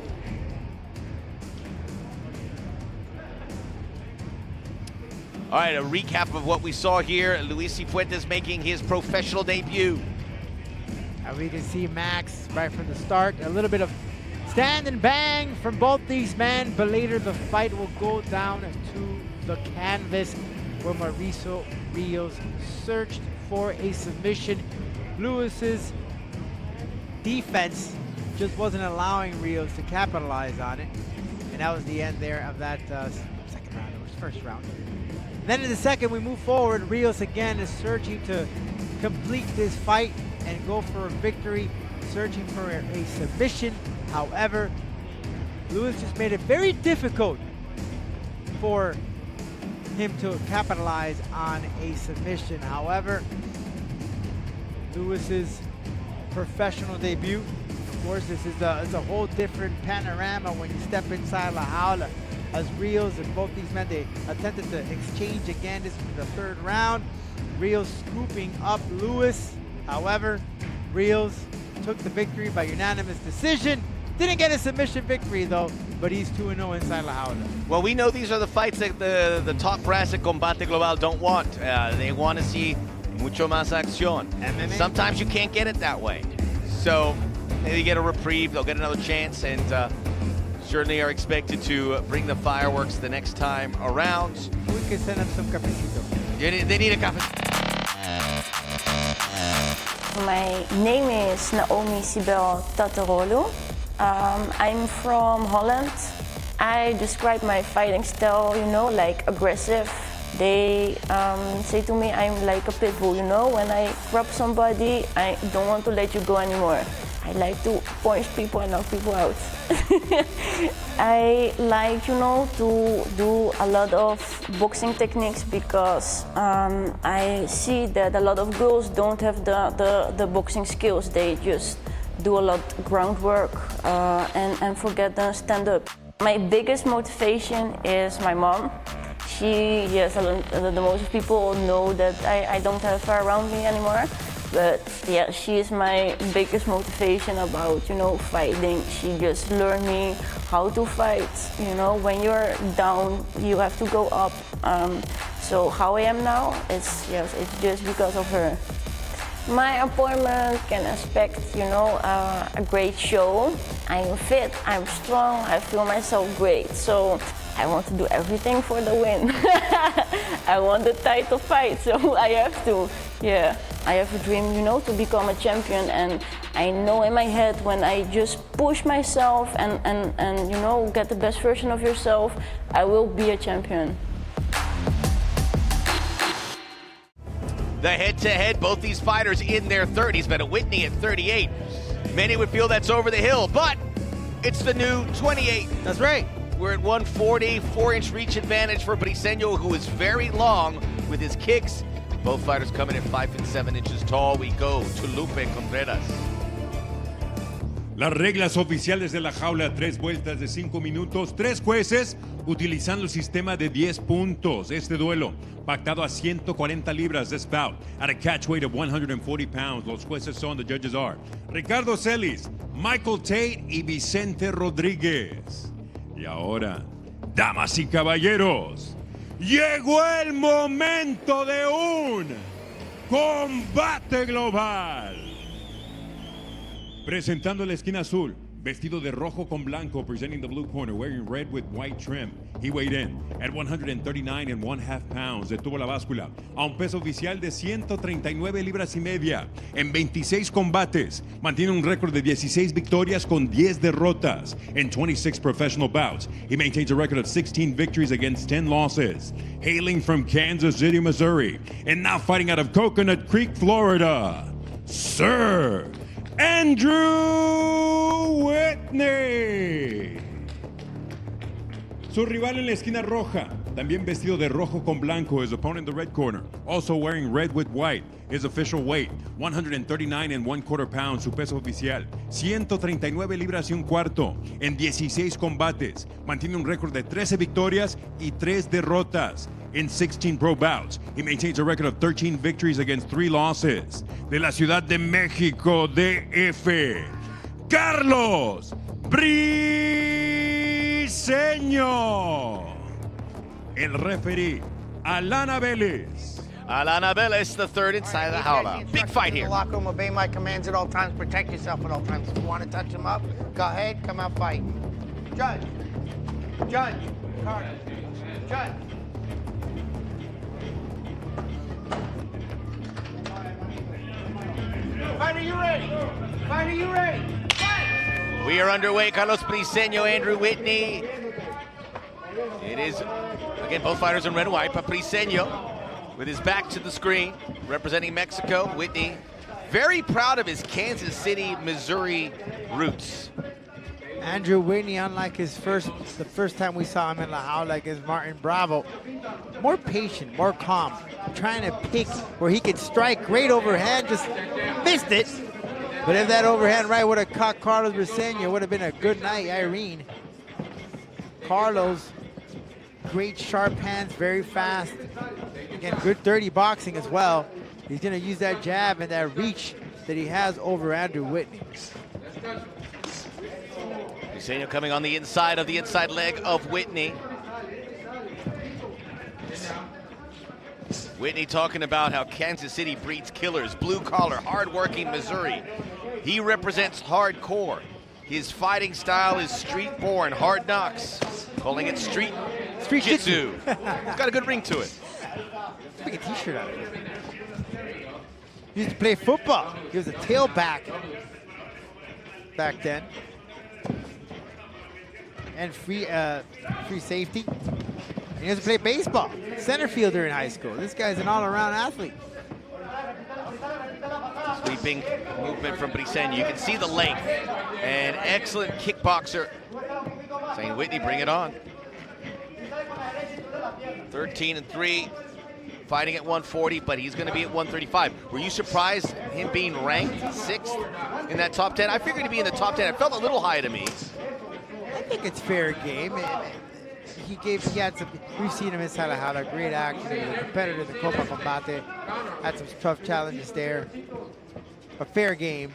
All right, a recap of what we saw here. Luis Sifuentes making his professional debut. We can see Max right from the start. A little bit of stand and bang from both these men, but later the fight will go down to the canvas where Mauricio Rios searched for a submission. Luis's defense just wasn't allowing Rios to capitalize on it. And that was the end there of that second round. It was first round. Then in the second, we move forward. Rios again is searching to complete this fight and go for a victory, searching for a submission. However, Luis just made it very difficult for him to capitalize on a submission. However, Luis's professional debut, of course, this is a whole different panorama when you step inside La Jaula. as Rios and both these men, they attempted to exchange again. This is the third round. Rios scooping up Lewis. However, Rios took the victory by unanimous decision. Didn't get a submission victory though, but he's 2-0 inside La Jaula. Well, we know these are the fights that the top brass at Combate Global don't want. They want to see mucho más acción. MMA. Sometimes you can't get it that way. So maybe get a reprieve, they'll get another chance, and certainly are expected to bring the fireworks the next time around. We can send them some cafecito. They need a cafe. My name is Naomi Tataroglu. I'm from Holland. I describe my fighting style, you know, like aggressive. They say to me I'm like a pit bull, you know. When I grab somebody, I don't want to let you go anymore. I like to punch people and knock people out. I like, you know, to do a lot of boxing techniques because I see that a lot of girls don't have the boxing skills. They just do a lot of groundwork and forget the stand-up. My biggest motivation is my mom. She, yes, the most people know that I don't have her around me anymore. But yeah, she is my biggest motivation about, you know, fighting. She just learned me how to fight. You know, when you're down, you have to go up. So how I am now, it's just because of her. My opponent can expect, you know, a great show. I'm fit, I'm strong, I feel myself great. So I want to do everything for the win. I want the title fight, so I have to. Yeah, I have a dream, you know, to become a champion, and I know in my head when I just push myself and you know, get the best version of yourself, I will be a champion. The head-to-head, both ththese fighters in their 30s, but a Whitney at 38. Many would feel that's over the hill, but it's the new 28. That's right. We're at 140, 4-inch reach advantage for Briseño, who is very long with his kicks. Both fighters coming in 5 and 7 inches tall. We go to Lupe Contreras. Las reglas oficiales de la jaula, 3 vueltas de 5 minutos, 3 jueces utilizando el sistema de 10 puntos. Este duelo pactado a 140 libras, this bout at a catch weight of 140 pounds. Los jueces son, the judges are Ricardo Celis, Michael Tate y Vicente Rodríguez. Y ahora, damas y caballeros, llegó el momento de un combate global. Presentando la esquina azul, vestido de rojo con blanco, presenting the blue corner, wearing red with white trim. He weighed in at 139.5 pounds. Detuvo la báscula a un peso oficial de 139 libras y media en 26 combates. Mantiene un récord de 16 victorias con 10 derrotas in 26 professional bouts. He maintains a record of 16 victories against 10 losses. Hailing from Kansas City, Missouri, and now fighting out of Coconut Creek, Florida, Sir Andrew Whitney. Su rival en la esquina roja, también vestido de rojo con blanco, his opponent in the red corner, also wearing red with white. His official weight, 139.25 pounds, su peso oficial, 139 libras y un cuarto en 16 combates. Mantiene un récord de 13 victorias y 3 derrotas in 16 pro bouts. He maintains a record of 13 victories against 3 losses. De la Ciudad de México, DF, Carlos Briseño. El referee, Alana Vélez. Alana Vélez, the third inside the jaula. Big fight here. Locker room, obey my commands at all times, protect yourself at all times. If you want to touch him up, go ahead, come out, fight. Judge. Carter. Judge. Fighter, you ready? Fighter, you ready? Fight! We are underway. Carlos Briseño, Andrew Whitney. It is, again, both fighters in red and white, but Briseño with his back to the screen, representing Mexico. Whitney, very proud of his Kansas City, Missouri roots. Andrew Whitney, unlike the first time we saw him in La Jaula against Martin Bravo, more patient, more calm, trying to pick where he could strike. Great overhand, just missed it. But if that overhand right would have caught Carlos Briseño, it would have been a good night, Irene. Carlos great sharp hands, very fast. Again, good dirty boxing as well. He's going to use that jab and that reach that he has over Andrew Whitney. Briseño coming on the inside of the inside leg of Whitney. Whitney talking about how Kansas City breeds killers, blue collar, hard-working Missouri. He represents hardcore. His fighting style is street-born, hard knocks. Calling it street jitsu. It's got a good ring to it. Let's make a t-shirt out of it. He used to play football. He was a tailback back then. And free safety. And he used to play baseball, center fielder in high school. This guy's an all-around athlete. Sweeping movement from Briseño. You can see the length. An excellent kickboxer. Saying, Whitney, bring it on. 13-3, fighting at 140, but he's going to be at 135. Were you surprised him being ranked 6th in that top 10? I figured he'd be in the top 10. It felt a little high to me. I think it's fair game. He had some, we've seen him inside of Hala, great action. He was a competitor in the Copa Combate. Had some tough challenges there. A fair game.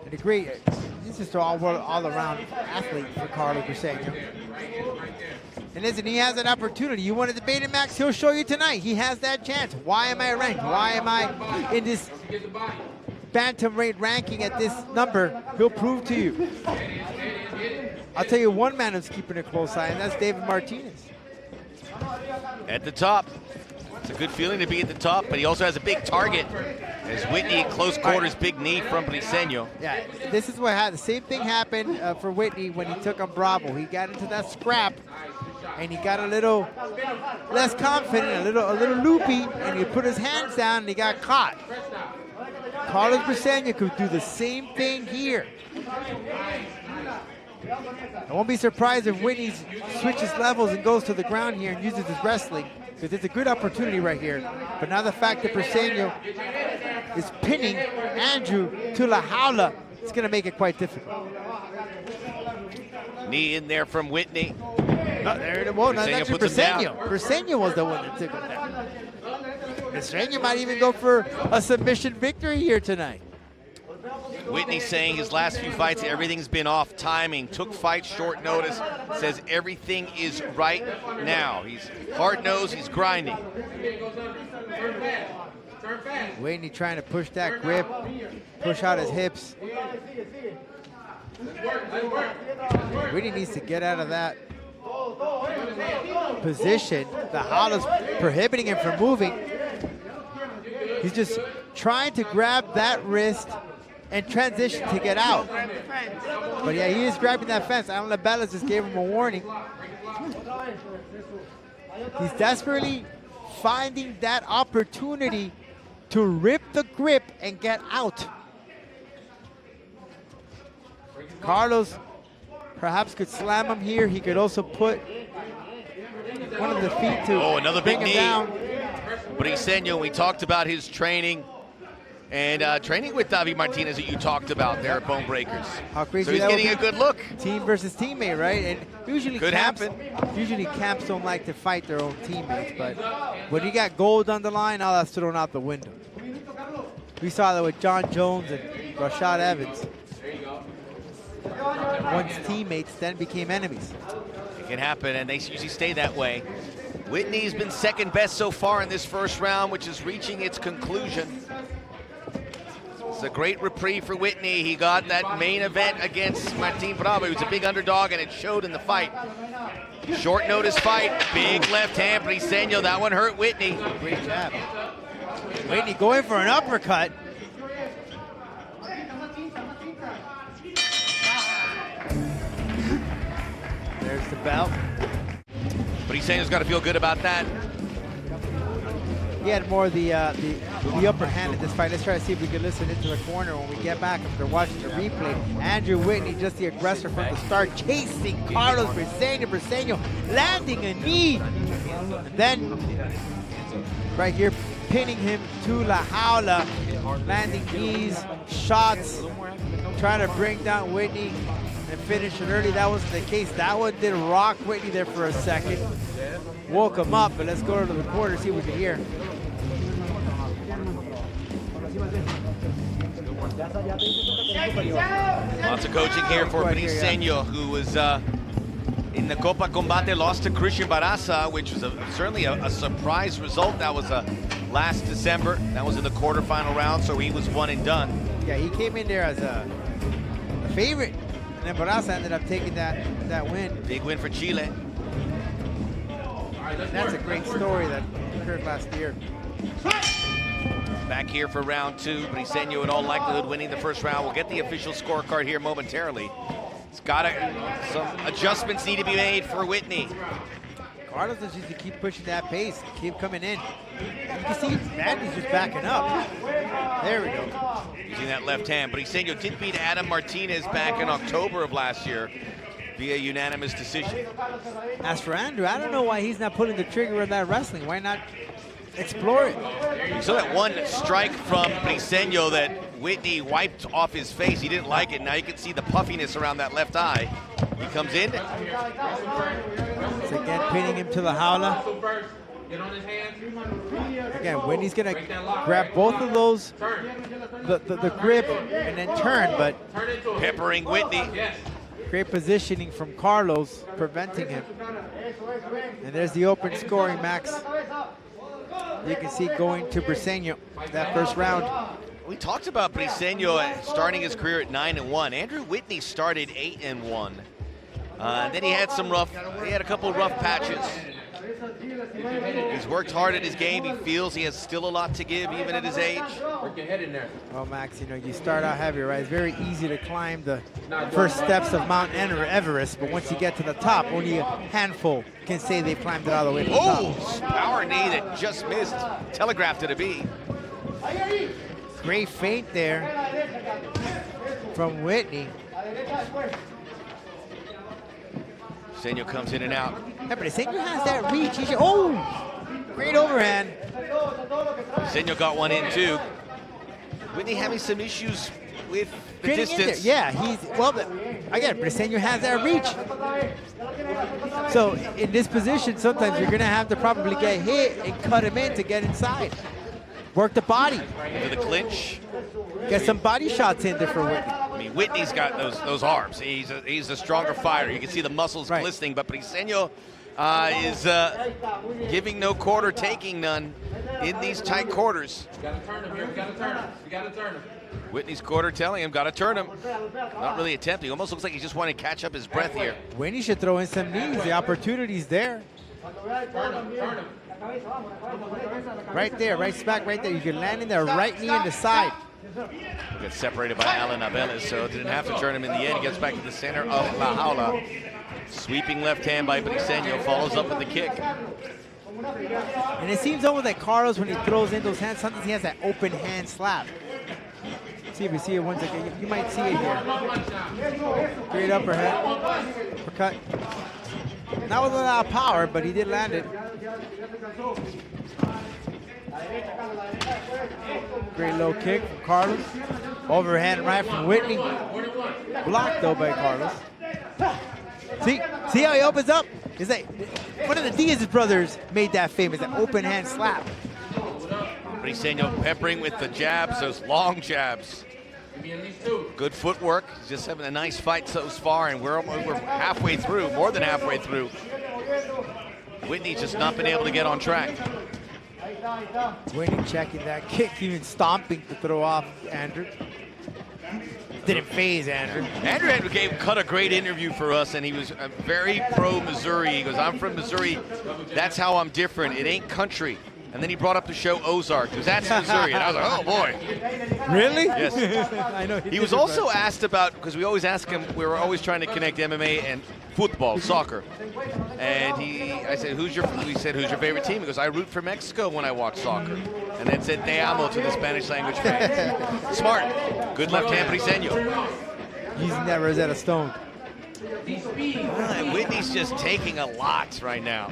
And a great, he's just an all-around athlete for Carlos Briseño. And listen, he has an opportunity. You want to debate him, Max? He'll show you tonight. He has that chance. Why am I ranked? Why am I in this bantamweight ranking at this number? He'll prove to you. I'll tell you one man who's keeping a close eye, and that's David Martinez. At the top. It's a good feeling to be at the top, but he also has a big target. As Whitney, close quarters, big knee from Briseño. Yeah, this is what happened. The same thing happened for Whitney when he took on Bravo. He got into that scrap, and he got a little less confident, a little loopy, and he put his hands down, and he got caught. Carlos Briseño could do the same thing here. I won't be surprised if Whitney switches levels and goes to the ground here and uses his wrestling, because it's a good opportunity right here. But now the fact that Briseño is pinning Andrew to la jaula, it's going to make it quite difficult. Knee in there from Whitney. No, there it was. Not actually Briseño. Briseño was the one that took him down. Briseño might even go for a submission victory here tonight. Whitney saying his last few fights, everything's been off timing, took fights short notice, says everything is right now. He's hard-nosed, he's grinding. Whitney trying to push that grip, push out his hips. Whitney needs to get out of that position. The jaula's prohibiting him from moving. He's just trying to grab that wrist and transition to get out. But yeah, he is grabbing that fence. Alan Labella just gave him a warning. He's desperately finding that opportunity to rip the grip and get out. Carlos perhaps could slam him here. He could also put one of the feet to another big bring him knee. down. Briseño, we talked about his training. And training with David Martinez that you talked about there at Bone Breakers. How crazy so he's that getting would a be. good look. Team versus teammate, right? And usually Could happen. Usually camps don't like to fight their own teammates, but when you got gold on the line, all that's thrown out the window. We saw that with John Jones and Rashad Evans. Once teammates, then became enemies. It can happen, and they usually stay that way. Whitney's been second best so far in this first round, which is reaching its conclusion. It's a great reprieve for Whitney. He got that main event against Martin Bravo. He was a big underdog, and it showed in the fight. Short notice fight, big left hand. Briseño, that one hurt Whitney. Great jab. Whitney going for an uppercut. There's the belt. Briseño's got to feel good about that. He had more of the upper hand in this fight. Let's try to see if we can listen into the corner when we get back after watching the replay. Andrew Whitney, just the aggressor from the start, chasing Carlos Briseño. Briseño landing a knee. And then right here, pinning him to la jaula, landing knees, shots, trying to bring down Whitney. and finish it early. That wasn't the case. That one did rock Whitney there for a second. Woke him up, but let's go to the quarter, see what we can hear. Lots of coaching here for Briseño, who was in the Copa Combate, lost to Christian Barraza, which was certainly a surprise result. That was last December. That was in the quarterfinal round, so he was one and done. Yeah, he came in there as a favorite, and then Barraza ended up taking that win. Big win for Chile. And that's a great story that occurred last year. Back here for round 2. Briseño in all likelihood winning the first round. We'll get the official scorecard here momentarily. It's got some adjustments need to be made for Whitney. Carlos just needs to keep pushing that pace, keep coming in. You can see Randy's just backing up. There we go. Using that left hand. Briseño did beat Adam Martinez back in October of last year via unanimous decision. As for Andrew, I don't know why he's not pulling the trigger on that wrestling. Why not explore it? You saw that one strike from Briseño that Whitney wiped off his face. He didn't like it. Now you can see the puffiness around that left eye. He comes in. So again, pinning him to the jaula. Again, Whitney's gonna grab both of those, the grip, and then turn, but peppering Whitney. Great positioning from Carlos, preventing him. And there's the open scoring, Max. You can see going to Briseño that first round. We talked about Briseño starting his career at 9-1. Andrew Whitney started 8-1. Then he had a couple of rough patches. He's worked hard at his game. He feels he has still a lot to give, even at his age. Work your head in there. Well, Max, you know, you start out heavy, right? It's very easy to climb the first steps of Mount Everest, but once you get to the top, only a handful can say they've climbed it all the way to the top. Power knee that just missed. Telegraphed it to be. Great feint there from Whitney. Briseño comes in and out. Yeah, but Briseño has that reach. Great overhand. Briseño got one in too. Whitney having some issues with the distance. Yeah, again, Briseño has that reach. So in this position, sometimes you're gonna have to probably get hit and cut him in to get inside. Work the body. Into the clinch. Get some body shots in there for Whitney. I mean, Whitney's got those arms. He's a stronger fighter. You can see the muscles glistening, but Briseño is giving no quarter, taking none in these tight quarters. You gotta turn him here. You gotta turn him. You gotta turn him. Whitney's quarter telling him, gotta turn him. Not really attempting. Almost looks like he's just wanting to catch up his breath here. Whitney should throw in some knees. The opportunity's there. Turn him. Turn him. Right there, right smack right there. You can land in there, right knee in the side. Gets separated by Alan Abeles, so didn't have to turn him in the end. He gets back to the center of La Jaula. Sweeping left hand by Briseño, follows up with the kick. And it seems almost like Carlos, when he throws in those hands, sometimes he has that open hand slap. See if we see it once again. You might see it here. Great uppercut. Not with a lot of power, but he did land it. Great low kick from Carlos. Overhand right from Whitney. Blocked though by Carlos. See how he opens up? It's like one of the Diaz brothers made that famous, that open hand slap. Briseño peppering with the jabs, those long jabs. Good footwork. He's just having a nice fight so far, and we're halfway through, more than halfway through. Whitney's just not been able to get on track. Whitney checking that kick, even stomping to throw off Andrew. Didn't phase Andrew. Andrew cut a great interview for us, and he was very pro-Missouri. He goes, I'm from Missouri. That's how I'm different. It ain't country. And then he brought up the show Ozark, because that's Missouri. And I was like, oh, boy. Really? Yes. I know. He was also asked about, because we always ask him, we were always trying to connect MMA and football, soccer. And I said, who's your favorite team? He goes, I root for Mexico when I watch soccer. And then said, te amo to the Spanish language fans. Smart. Good left hand, Briseño. Using that Rosetta Stone. And Whitney's just taking a lot right now.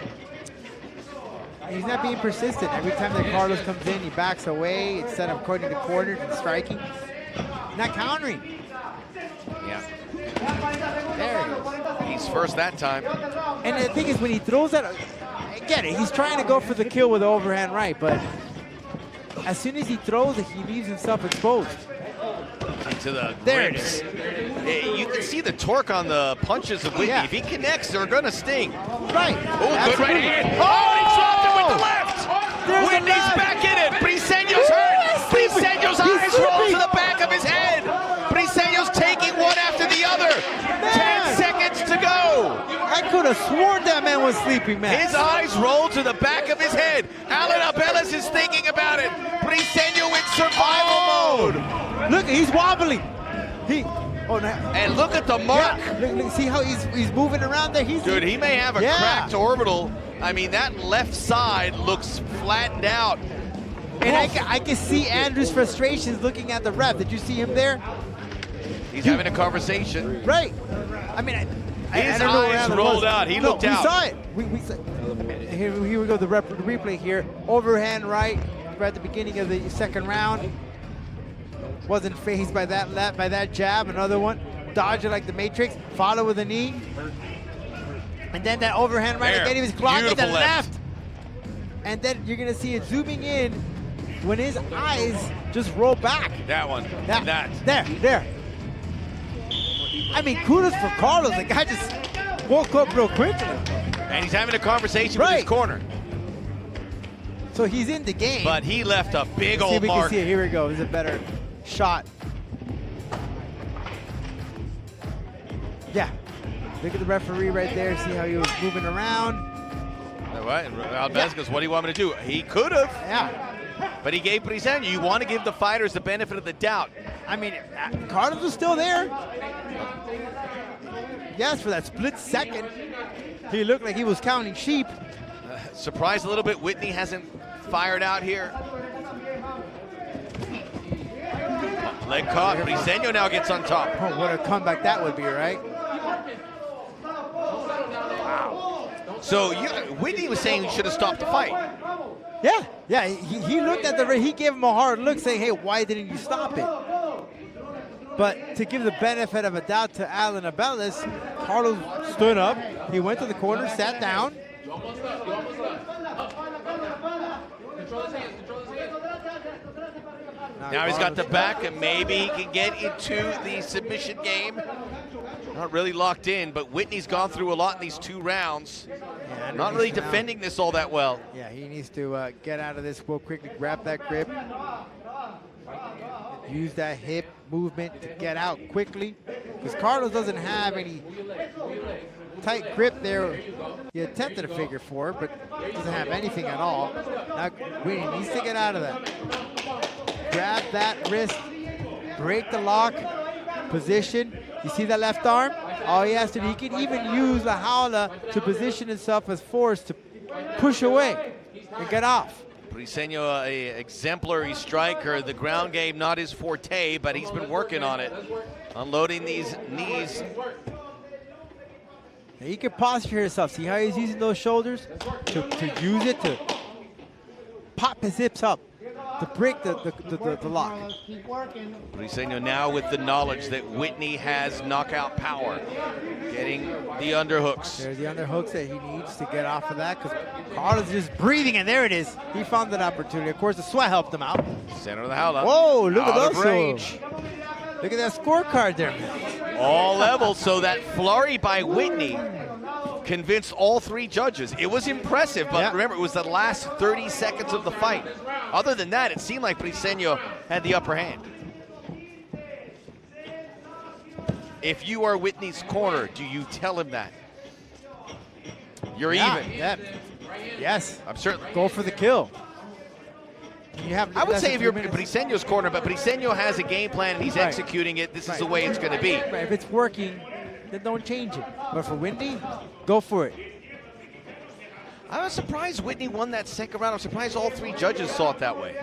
He's not being persistent. Every time that Carlos comes in, he backs away instead of cutting the corners and striking. Not countering. Yeah. first that time. And the thing is, when he throws that, I get it. He's trying to go for the kill with the overhand right, but as soon as he throws it, he leaves himself exposed. To the there ribs. it is. You can see the torque on the punches of Whitney. Yeah. If he connects, they're going to sting. Right. Oh, good right hand. Oh, he dropped it with the left. There's the Whitney's left. back in it. Briseño's hurt. Briseño's eyes roll sleeping. to the back of his head. Briseño's taking one after the other. 10 seconds to go. I could have sworn that man was sleeping, man. His eyes roll to the back of his head. Alan Abeles is thinking about it. Briseño in survival mode. Look, he's wobbling. And look at the mark. Yeah, look, see how he's moving around there? Dude, he may have a cracked orbital. I mean, that left side looks flattened out. And I can see Andrew's frustrations looking at the ref. Did you see him there? He's having a conversation. Right. I mean, His I don't know where eyes Alan rolled was. out. He looked out. We saw it. We saw. Here we go. The replay here. Overhand right at the beginning of the second round. Wasn't phased by that left, by that jab. Another one. Dodge it like the Matrix. Follow with a knee. And then that overhand right again. He was clocking the Beautiful left. And then you're gonna see it zooming in when his eyes just roll back. That one. There. I mean, kudos for Carlos. The guy just woke up real quickly. And he's having a conversation with his corner. So he's in the game. But he left a big See old if we mark. can see it. Here we go. This is a better shot. Yeah. Look at the referee right there. See how he was moving around. What? Alves goes, what do you want me to do? He could have. Yeah. But he gave Briseño. You want to give the fighters the benefit of the doubt. I mean, Carlos was still there. Yes, for that split second. He looked like he was counting sheep. Surprised a little bit. Whitney hasn't fired out here. Leg caught. Briseño now gets on top. Oh, what a comeback that would be, right? So Whitney was saying he should have stopped the fight. Yeah. He looked at he gave him a hard look saying, hey, why didn't you stop it? But to give the benefit of a doubt to Alan Abeles, Carlos stood up. He went to the corner, sat down. Now he's got the back, and maybe he can get into the submission game. Not really locked in, but Whitney's gone through a lot in these 2 rounds. Yeah, Not really defending this all that well. Yeah, he needs to get out of this real quickly, grab that grip. Use that hip movement to get out quickly. Because Carlos doesn't have any tight grip there. He attempted a figure 4, but doesn't have anything at all. Now Whitney needs to get out of that. Grab that wrist, break the lock, position. You see that left arm? All he has to do, he can even use the howler to position himself as force to push away and get off. Briseño, a exemplary striker. The ground game not his forte, but he's been working on it. Unloading these knees. He can posture himself. See how he's using those shoulders to use it to pop his hips up, to break the lock. Briseño now with the knowledge that Whitney has knockout power. Getting the underhooks. There's the underhooks that he needs to get off of that because Carlos is just breathing, and there it is. He found that opportunity. Of course, the sweat helped him out. Center of the howler. Whoa, look at Out of those. range. Look at that scorecard there. All levels, so that flurry by Whitney convinced all 3 judges. It was impressive, but remember, it was the last 30 seconds of the fight. Other than that, it seemed like Briseño had the upper hand. If you are Whitney's corner, do you tell him that? You're even. Yeah. Yes. I'm certainly. Go for the kill. I would say if you're Briseño's corner, but Briseño has a game plan and he's executing it. This is the way it's going to be. Right. If it's working, then don't change it. But for Whitney, go for it. I was surprised Whitney won that second round. I'm surprised all 3 judges saw it that way.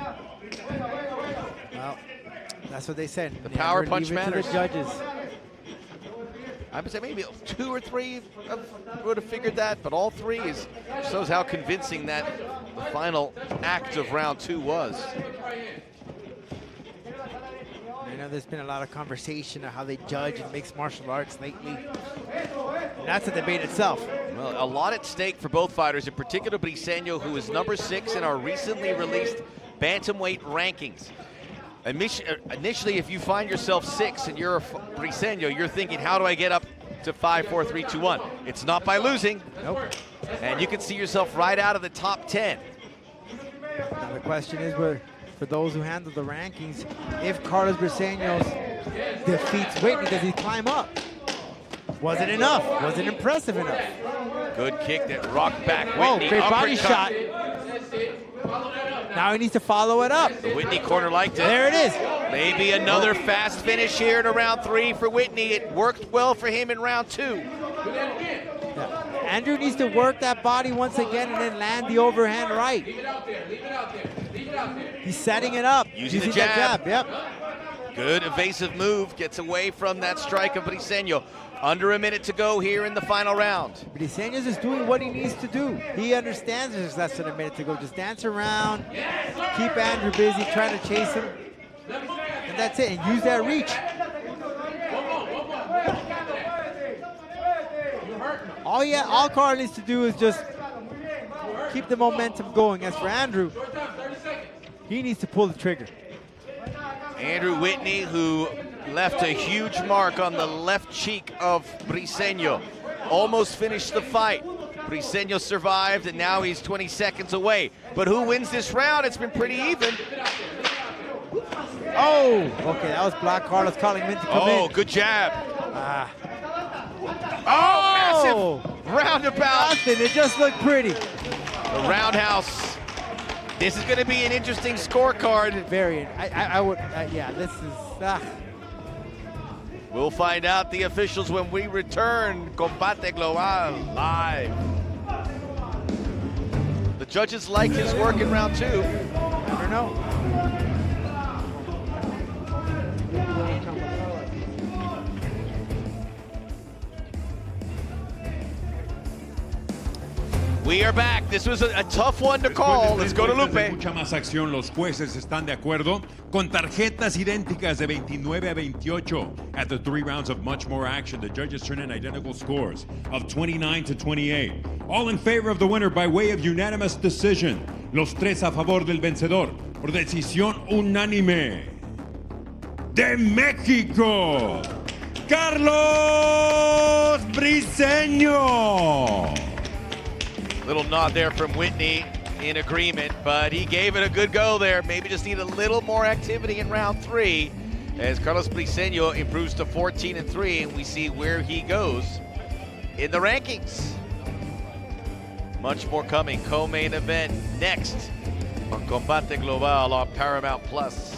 Well, that's what they said. The power punch leave it to matters. the judges. I would say maybe 2 or 3 would have figured that, but all 3 shows how convincing that the final act of round 2 was. know, there's been a lot of conversation of how they judge in mixed martial arts lately. And that's a debate itself. Well, a lot at stake for both fighters, in particular Briseño, who is number 6 in our recently released bantamweight rankings. Initially, if you find yourself 6 and you're a Briseño, you're thinking, how do I get up to 5, 4, 3, 2, 1? It's not by losing. Nope. And you can see yourself right out of the top 10. Now the question is, for those who handle the rankings, if Carlos Briseño defeats Whitney, does he climb up? Was it enough? Was it impressive enough? Good kick that rocked back Oh, Whitney. great body shot. Now he needs to follow it up. The Whitney corner liked it. There it is. Maybe another fast finish here in round 3 for Whitney. It worked well for him in round 2. Yeah. Andrew needs to work that body once again and then land the overhand right. He's setting it up. Using the that jab. Yep. Good evasive move. Gets away from that strike of Briseño. Under a minute to go here in the final round. Briseño is doing what he needs to do. He understands there's less than a minute to go. Just dance around, keep Andrew busy, trying to chase him. And that's it, and use that reach. All Carl needs to do is just keep the momentum going. As for Andrew, he needs to pull the trigger. Andrew Whitney, who left a huge mark on the left cheek of Briseño. Almost finished the fight. Briseño survived, and now he's 20 seconds away. But who wins this round? It's been pretty even. Oh, okay, that was blocked. Carlos calling him in to come in. Oh, good jab. Oh, massive roundabout. Nothing, it just looked pretty. The roundhouse. This is going to be an interesting scorecard. Variant. Yeah, this is. We'll find out the officials when we return. Combate Global live. The judges like his work in round 2. Never know. We are back. This was a tough one to call. Let's go to Lupe. Mucha más acción. Los jueces están de acuerdo con tarjetas idénticas de 29 a 28. After 3 rounds of much more action, the judges turn in identical scores of 29 to 28. All in favor of the winner by way of unanimous decision. Los 3 a favor del vencedor por decisión unánime. De México, Carlos Briseño. Little nod there from Whitney in agreement, but he gave it a good go there. Maybe just need a little more activity in round 3 as Carlos Briseño improves to 14-3, and we see where he goes in the rankings. Much more coming. Co-main event next on Combate Global on Paramount Plus.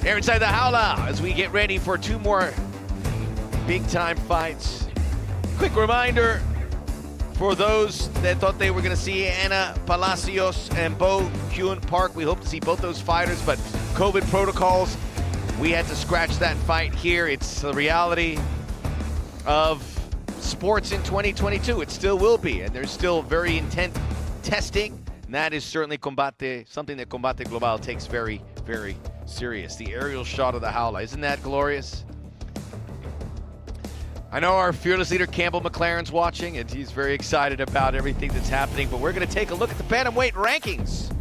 Here inside the Jaula as we get ready for 2 more big-time fights. Quick reminder for those that thought they were going to see Anna Palacios and Bo Kyun Park. We hope to see both those fighters, but COVID protocols, we had to scratch that fight here. It's the reality of sports in 2022. It still will be, and there's still very intense testing. And that is certainly Combate, something that Combate Global takes very, very serious. The aerial shot of the Jaula, isn't that glorious? I know our fearless leader Campbell McLaren's watching, and he's very excited about everything that's happening, but we're going to take a look at the bantamweight rankings.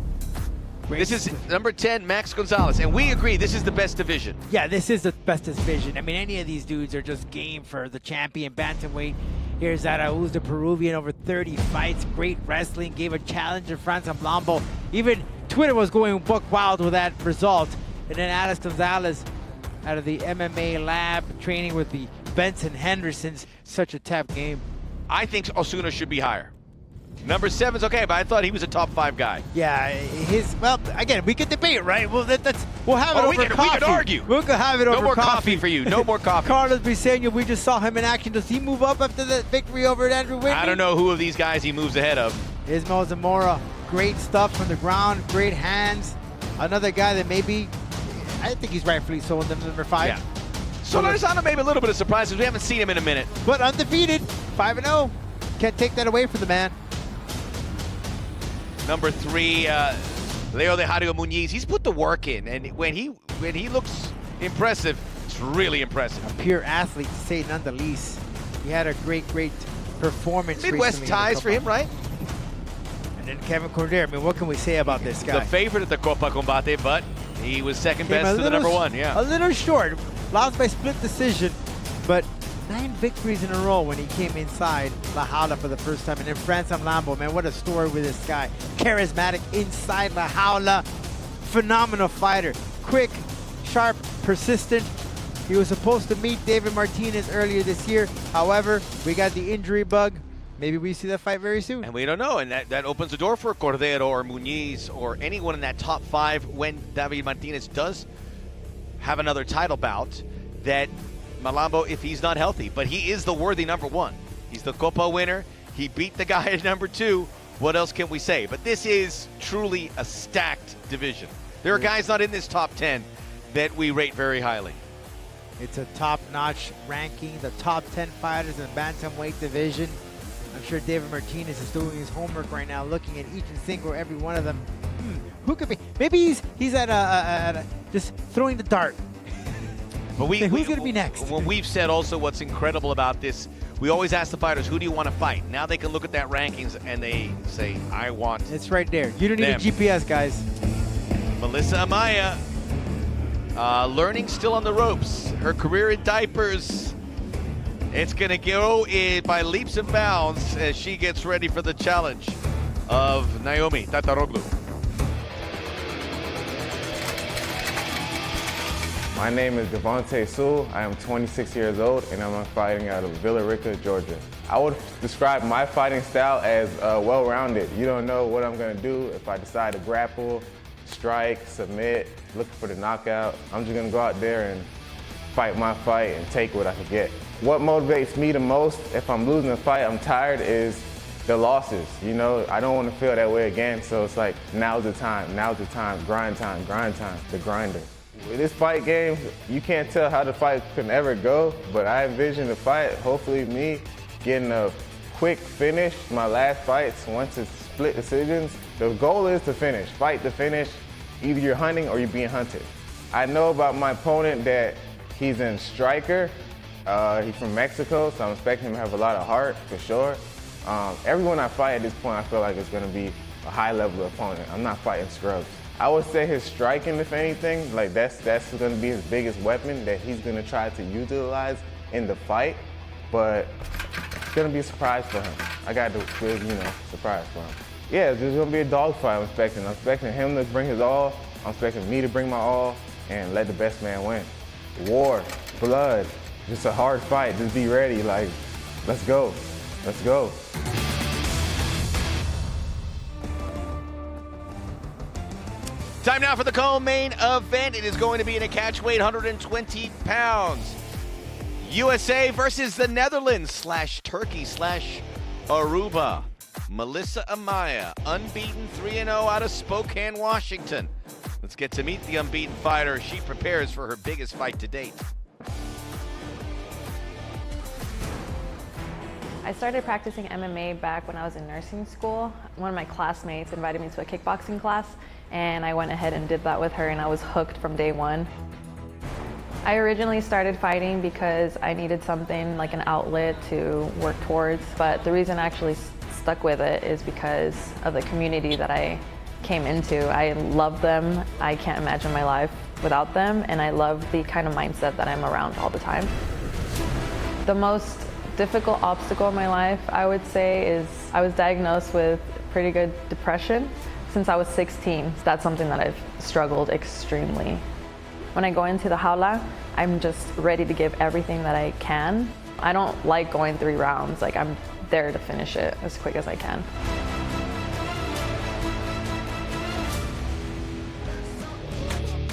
This is number 10, Max Gonzalez, and we agree this is the best division. Yeah, this is the best division. I mean, any of these dudes are just game for the champion bantamweight. Here's Arauz, the Peruvian, over 30 fights, great wrestling, gave a challenge to Franz Blambo. Even Twitter was going buck wild with that result. And then Alex Gonzalez out of the MMA lab, training with the Benson Hendersons. Such a tough game. I think Osuna should be higher. Number 7's okay, but I thought he was a top 5 guy. Yeah, well, again, we could debate, right? Well, we'll have it over coffee. We could argue. We could have it over No more coffee. coffee for you. No more coffee. Carlos Briseño, we just saw him in action. Does he move up after the victory over Andrew Whitney? I don't know who of these guys he moves ahead of. Ismael Zamora, great stuff from the ground, great hands. Another guy that maybe, I think he's rightfully so in the number 5. Yeah. So Lozano maybe a little bit of surprise because we haven't seen him in a minute. But undefeated, 5-0. Can't take that away from the man. Number 3, Leo de Jario Muñiz. He's put the work in, and when he looks impressive, it's really impressive. A pure athlete, to say none the least. He had a great performance. Midwest ties for him, right? And then Kevin Corder. I mean, what can we say about this guy? The favorite at the Copa Combate, but he was second best to the number 1. Yeah, a little short. Lost by split decision, but 9 victories in a row when he came inside La Jaula for the first time. And then Francis Lambo, man, what a story with this guy. Charismatic inside La Jaula. Phenomenal fighter. Quick, sharp, persistent. He was supposed to meet David Martinez earlier this year. However, we got the injury bug. Maybe we see that fight very soon. and we don't know, and that opens the door for Cordero or Muñiz or anyone in that top 5 when David Martinez does have another title bout, that Malambo, if he's not healthy, but he is the worthy number 1. He's the Copa winner. He beat the guy at number 2. What else can we say? But this is truly a stacked division. There are guys not in this top 10 that we rate very highly. It's a top-notch ranking, the top 10 fighters in the bantamweight division. I'm sure David Martinez is doing his homework right now, looking at each and single every one of them. Who could be? Maybe he's at just throwing the dart. But who's going to be next? Well, we've said also what's incredible about this, we always ask the fighters, who do you want to fight? Now they can look at that rankings and they say, I want It's right there. You don't need them. a GPS, guys. Melissa Amaya, learning still on the ropes. Her career in diapers, it's going to go by leaps and bounds as she gets ready for the challenge of Naomi Tataroglu. My name is DEVANTE Sewell. I am 26 years old and I'm fighting out of Villa Rica, Georgia. I would describe my fighting style as well-rounded. You don't know what I'm gonna do if I decide to grapple, strike, submit, looking for the knockout. I'm just gonna go out there and fight my fight and take what I can get. What motivates me the most if I'm losing a fight, I'm tired, is the losses. You know, I don't want to feel that way again, so it's like, now's the time, grind time, the grinder. With this fight game, you can't tell how the fight can ever go, but I envision the fight, hopefully me getting a quick finish. My last fights, once it's split decisions, the goal is to finish, fight to finish. Either you're hunting or you're being hunted. I know about my opponent that he's in striker. He's from Mexico, so I'm expecting him to have a lot of heart, for sure. Everyone I fight at this point, I feel like it's gonna be a high-level opponent. I'm not fighting scrubs. I would say his striking, if anything, like that's gonna be his biggest weapon that he's gonna try to utilize in the fight, but it's gonna be a surprise for him. I got the good, surprise for him. Yeah, there's gonna be a dogfight I'm expecting. I'm expecting him to bring his all, I'm expecting me to bring my all, and let the best man win. War, blood, just a hard fight, just be ready, like, let's go, let's go. Time now for the co-main event. It is going to be in a catch weight, 120 pounds. USA versus the Netherlands / Turkey / Aruba. Melissa Amaya, unbeaten 3-0 out of Spokane, Washington. Let's get to meet the unbeaten fighter. She prepares for her biggest fight to date. I started practicing MMA back when I was in nursing school. One of my classmates invited me to a kickboxing class, and I went ahead and did that with her, and I was hooked from day one. I originally started fighting because I needed something like an outlet to work towards, but the reason I actually stuck with it is because of the community that I came into. I love them. I can't imagine my life without them, and I love the kind of mindset that I'm around all the time. The most difficult obstacle in my life, I would say, is I was diagnosed with pretty good depression since I was 16. So that's something that I've struggled extremely. When I go into the jaula, I'm just ready to give everything that I can. I don't like going 3 rounds. Like, I'm there to finish it as quick as I can.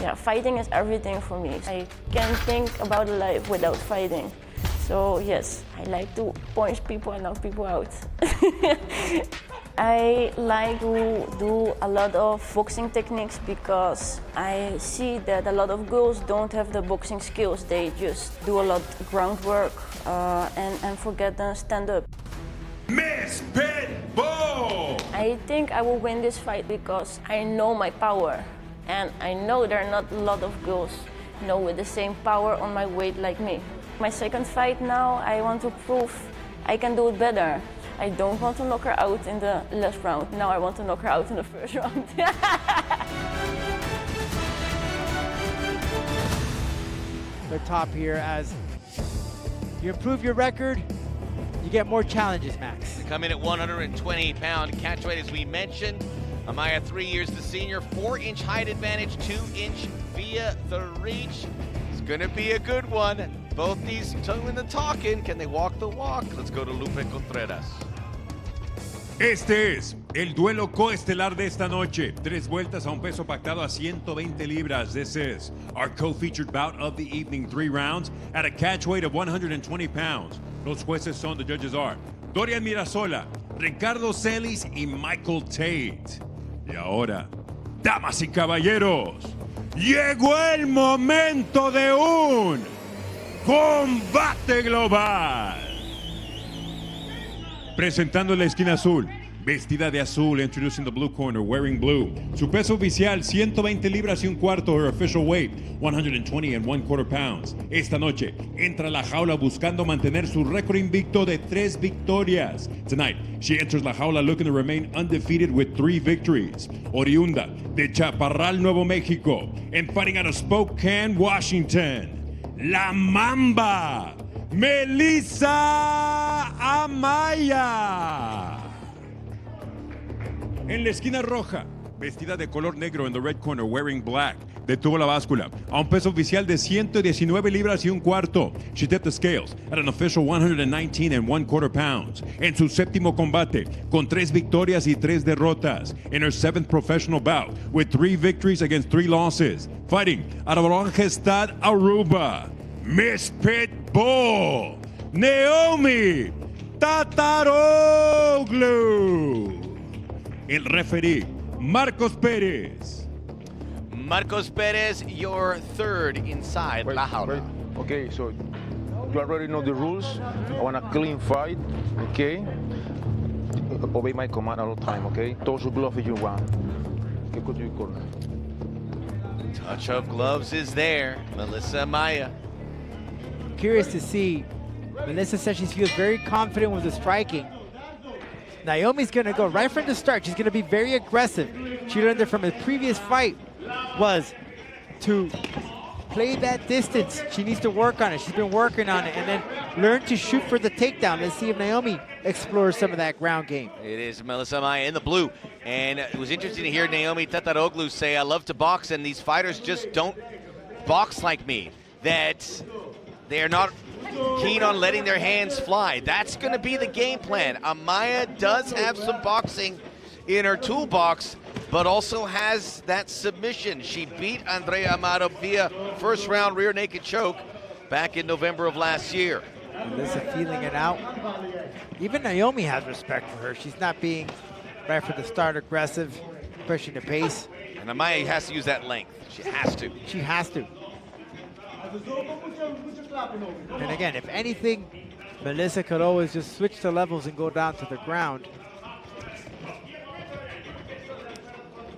Yeah, fighting is everything for me. I can't think about life without fighting. So yes, I like to punch people and knock people out. I like to do a lot of boxing techniques because I see that a lot of girls don't have the boxing skills. They just do a lot of groundwork and forget to stand up. Miss Pitbull. I think I will win this fight because I know my power. And I know there are not a lot of girls, with the same power on my weight like me. My second fight now, I want to prove I can do it better. I don't want to knock her out in the last round. Now I want to knock her out in the first round. The top here as you improve your record, you get more challenges, Max. Come in at 120-pound catchweight, as we mentioned. Amaya, 3 years the senior, 4-inch height advantage, 2-inch via the reach. It's gonna be a good one. Both these doing the talking. Can they walk the walk? Let's go to Lupe Contreras. Este es el duelo coestelar de esta noche. 3 vueltas a un peso pactado a 120 libras. This is our co-featured bout of the evening. 3 rounds at a catch weight of 120 pounds. Los jueces son, the judges are Dorian Mirasola, Ricardo Celis y Michael Tate. Y ahora, damas y caballeros, llegó el momento de un combate global. Presentando la esquina azul, vestida de azul, introducing the blue corner, wearing blue. Su peso oficial, 120 libras y un cuarto. Her official weight, 120 and 1/4 pounds. Esta noche, entra a la jaula buscando mantener su récord invicto de 3 victorias. Tonight, she enters la jaula looking to remain undefeated with 3 victories. Oriunda de Chaparral, Nuevo Mexico, and fighting out of Spokane, Washington, La Mamba, Melissa Amaya. En la esquina roja, vestida de color negro in the red corner, wearing black, detuvo la báscula a un peso oficial de 119 libras y un cuarto. She tipped the scales at an official 119 and 1/4 pounds. En su séptimo combate, con 3 victorias y 3 derrotas. In her 7th professional bout, with 3 victories against 3 losses. Fighting out of Rangestad, Aruba, Miss Pitbull, Naomi Tataroglu. El referee, Marcos Pérez. Marcos Perez, your third inside la jaula. Okay, so you already know the rules. I want a clean fight, okay? Obey my command all the time, okay? Toss your glove if you want. Okay, go to your corner. Touch of gloves is there. Melissa Amaya. Curious to see. Melissa says she feels very confident with the striking. Naomi's gonna go right from the start. She's gonna be very aggressive. She learned it from a previous fight, was to play that distance. She needs to work on it. She's been working on it, and then learn to shoot for the takedown. Let's see if Naomi explores some of that ground game. It is Melissa Amaya in the blue. And it was interesting to hear Naomi Tataroglu say, I love to box, and these fighters just don't box like me. That they're not keen on letting their hands fly. That's going to be the game plan. Amaya does have some boxing in her toolbox, but also has that submission. She beat Andrea Amado via first round rear naked choke back in November of last year. Melissa feeling it out. Even Naomi has respect for her. She's not being right from the start aggressive, pushing the pace. And Amaya has to use that length. She has to. She has to. And again, if anything, Melissa could always just switch the levels and go down to the ground.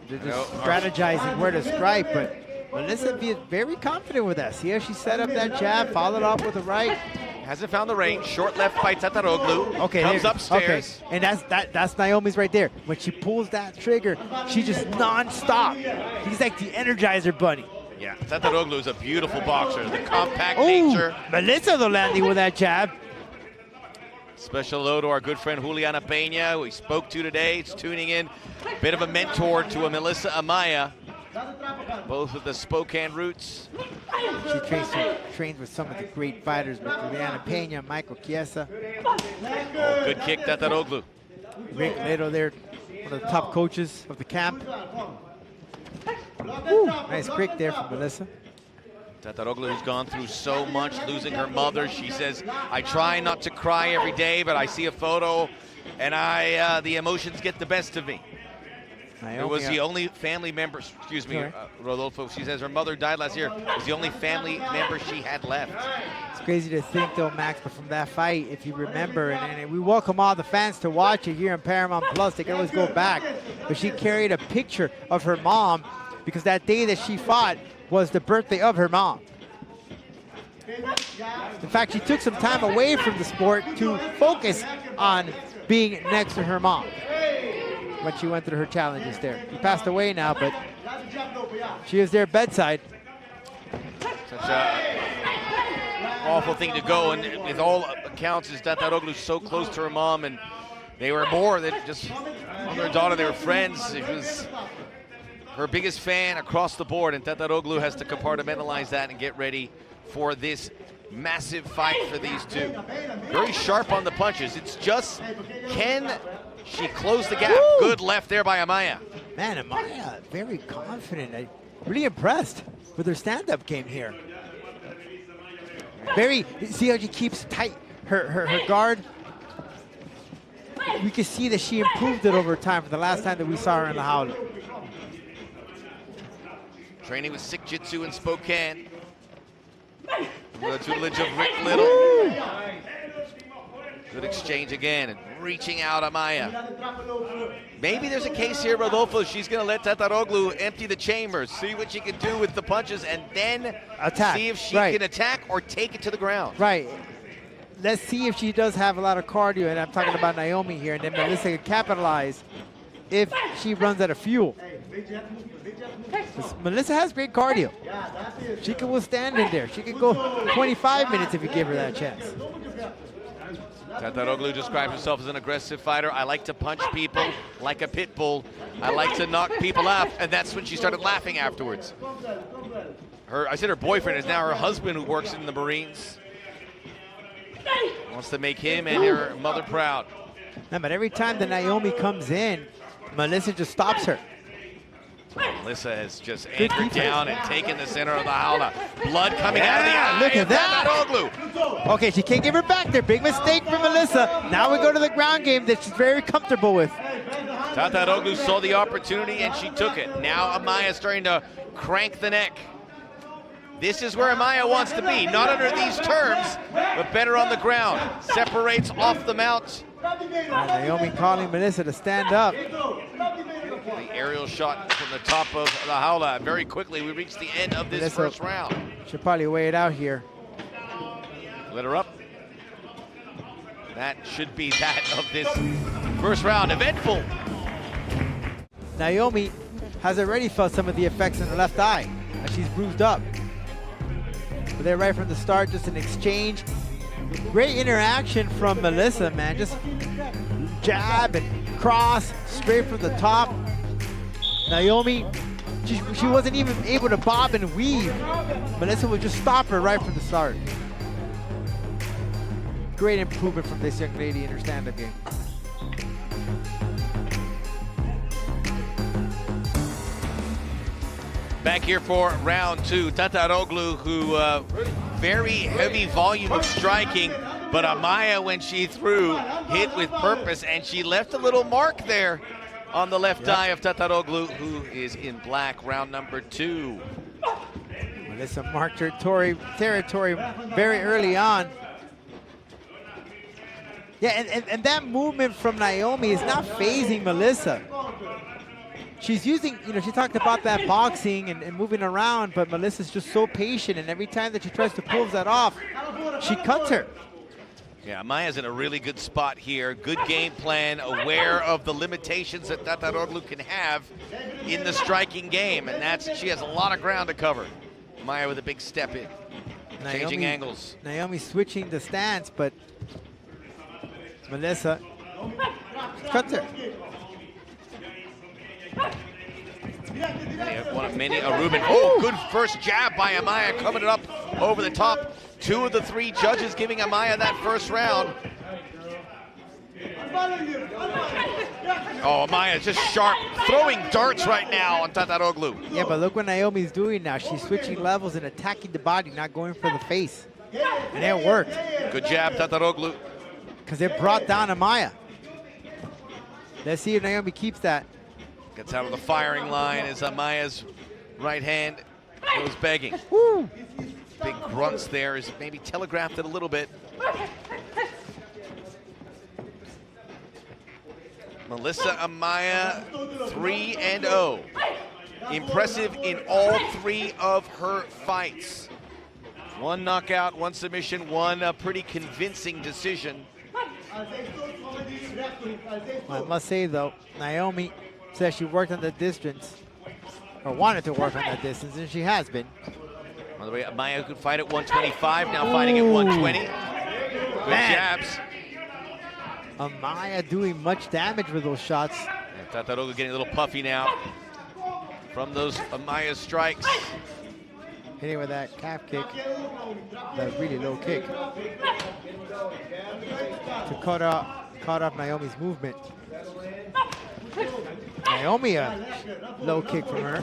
They're just strategizing where to strike, but Melissa be very confident with that. See how she set up that jab, followed up with a right. Hasn't found the range. Short left by Tataroglu. Okay, comes upstairs. Okay, and that's Naomi's right there. When she pulls that trigger, she just non-stop. He's like the Energizer Bunny. Yeah, Tataroglu is a beautiful boxer. The compact nature. Melissa the landing with that jab. Special hello to our good friend Juliana Peña, who we spoke to today. It's tuning in. Bit of a mentor to a Melissa Amaya. Both with the Spokane roots. She trains with some of the great fighters, with Juliana Peña, Michael Chiesa. Oh, good kick, Tataroglu. Rick Leto there, one of the top coaches of the camp. Woo, nice kick there from Melissa. Tataroglu, who's gone through so much, losing her mother. She says, I try not to cry every day, but I see a photo and the emotions get the best of me. Naomi, It was the only family member, excuse me, Rodolfo, she says her mother died last year. It was the only family member she had left. It's crazy to think, though, Max, but from that fight, if you remember, and we welcome all the fans to watch it here on Paramount Plus. They can always go back. But she carried a picture of her mom because that day that she fought was the birthday of her mom. In fact, she took some time away from the sport to focus on being next to her mom when she went through her challenges there. She passed away now, but she was there bedside. Such a awful thing to go, and with all accounts, is Tataroglu so close to her mom, and they were more than just mother and daughter, they were friends. It was her biggest fan across the board, and Tataroglu has to compartmentalize that and get ready for this massive fight for these two. Very sharp on the punches. It's just, can she close the gap? Woo! Good left there by Amaya. Man, Amaya, very confident. I'm really impressed with her stand-up game here. See how she keeps tight her guard? We can see that she improved it over time from the last time that we saw her in the Howler. Training with Sick Jitsu in Spokane. The tutelage of Rick Little. Good exchange again, and reaching out Amaya. Maybe there's a case here, Rodolfo. She's going to let Tataroglu empty the chambers, see what she can do with the punches, and then attack. See if she can attack or take it to the ground. Right. Let's see if she does have a lot of cardio, and I'm talking about Naomi here, and then Melissa can capitalize if she runs out of fuel. Melissa has great cardio. She can withstand in there. She can go 25 minutes if you give her that chance. Tataroglu describes herself as an aggressive fighter. I like to punch people like a pit bull. I like to knock people out, and that's when she started laughing afterwards. I said her boyfriend is now her husband, who works in the Marines. Wants to make him and her mother proud. No, but every time that Naomi comes in, Melissa just stops her. Melissa has just anchored down and taken the center of the Howler. Blood coming out of the eye. Look at that. Tataroglu. Okay, she can't give her back there. Big mistake for Melissa. Now we go to the ground game that she's very comfortable with. Tataroglu saw the opportunity and she took it. Now Amaya starting to crank the neck. This is where Amaya wants to be. Not under these terms, but better on the ground. Separates off the mount. And Naomi calling Melissa to stand up. The aerial shot from the top of the Howler. Very quickly, we reach the end of this first round. She'll probably weigh it out here. Let her up. That should be that of this first round. Eventful. Naomi has already felt some of the effects in her left eye as she's bruised up. But they're right from the start, just an exchange. Great interaction from Melissa, man. Just jab and cross straight from the top. Naomi, she wasn't even able to bob and weave. Melissa would just stop her right from the start. Great improvement from this young lady in her stand-up game. Back here for round two. Tataroglu, who very heavy volume of striking, but Amaya, when she threw, hit with purpose, and she left a little mark there on the left eye of Tataroglu, who is in black. Round number two. Melissa marked her territory very early on. Yeah, and that movement from Naomi is not phasing Melissa. She's using, she talked about that boxing and moving around, but Melissa's just so patient, and every time that she tries to pull that off, she cuts her. Yeah, Amaya's in a really good spot here. Good game plan, aware of the limitations that Tataroglu can have in the striking game, and she has a lot of ground to cover. Amaya with a big step in, changing angles. Naomi switching the stance, but Melissa cuts her. One of many, a Ruben. Oh, good first jab by Amaya, coming it up over the top. Two of the three judges giving Amaya that first round. Oh, Amaya just sharp, throwing darts right now on Tataroglu. Yeah, but look what Naomi's doing now. She's switching levels and attacking the body, not going for the face. And it worked. Good jab, Tataroglu. Because it brought down Amaya. Let's see if Naomi keeps that. Gets out of the firing line as Amaya's right hand goes begging. Woo. Big grunts there as maybe telegraphed it a little bit. Melissa Amaya, 3-0. Impressive in all 3 of her fights. 1 knockout, 1 submission, 1 pretty convincing decision. I must say though, Naomi said she worked on the distance, or wanted to work on that distance, and she has been. By the way, Amaya could fight at 125, now fighting at 120. Good jabs. Amaya doing much damage with those shots. And Tataroglu getting a little puffy now from those Amaya strikes. Hitting with that calf kick, that really low kick. To cut off Naomi's movement. Naomi, a low kick from her.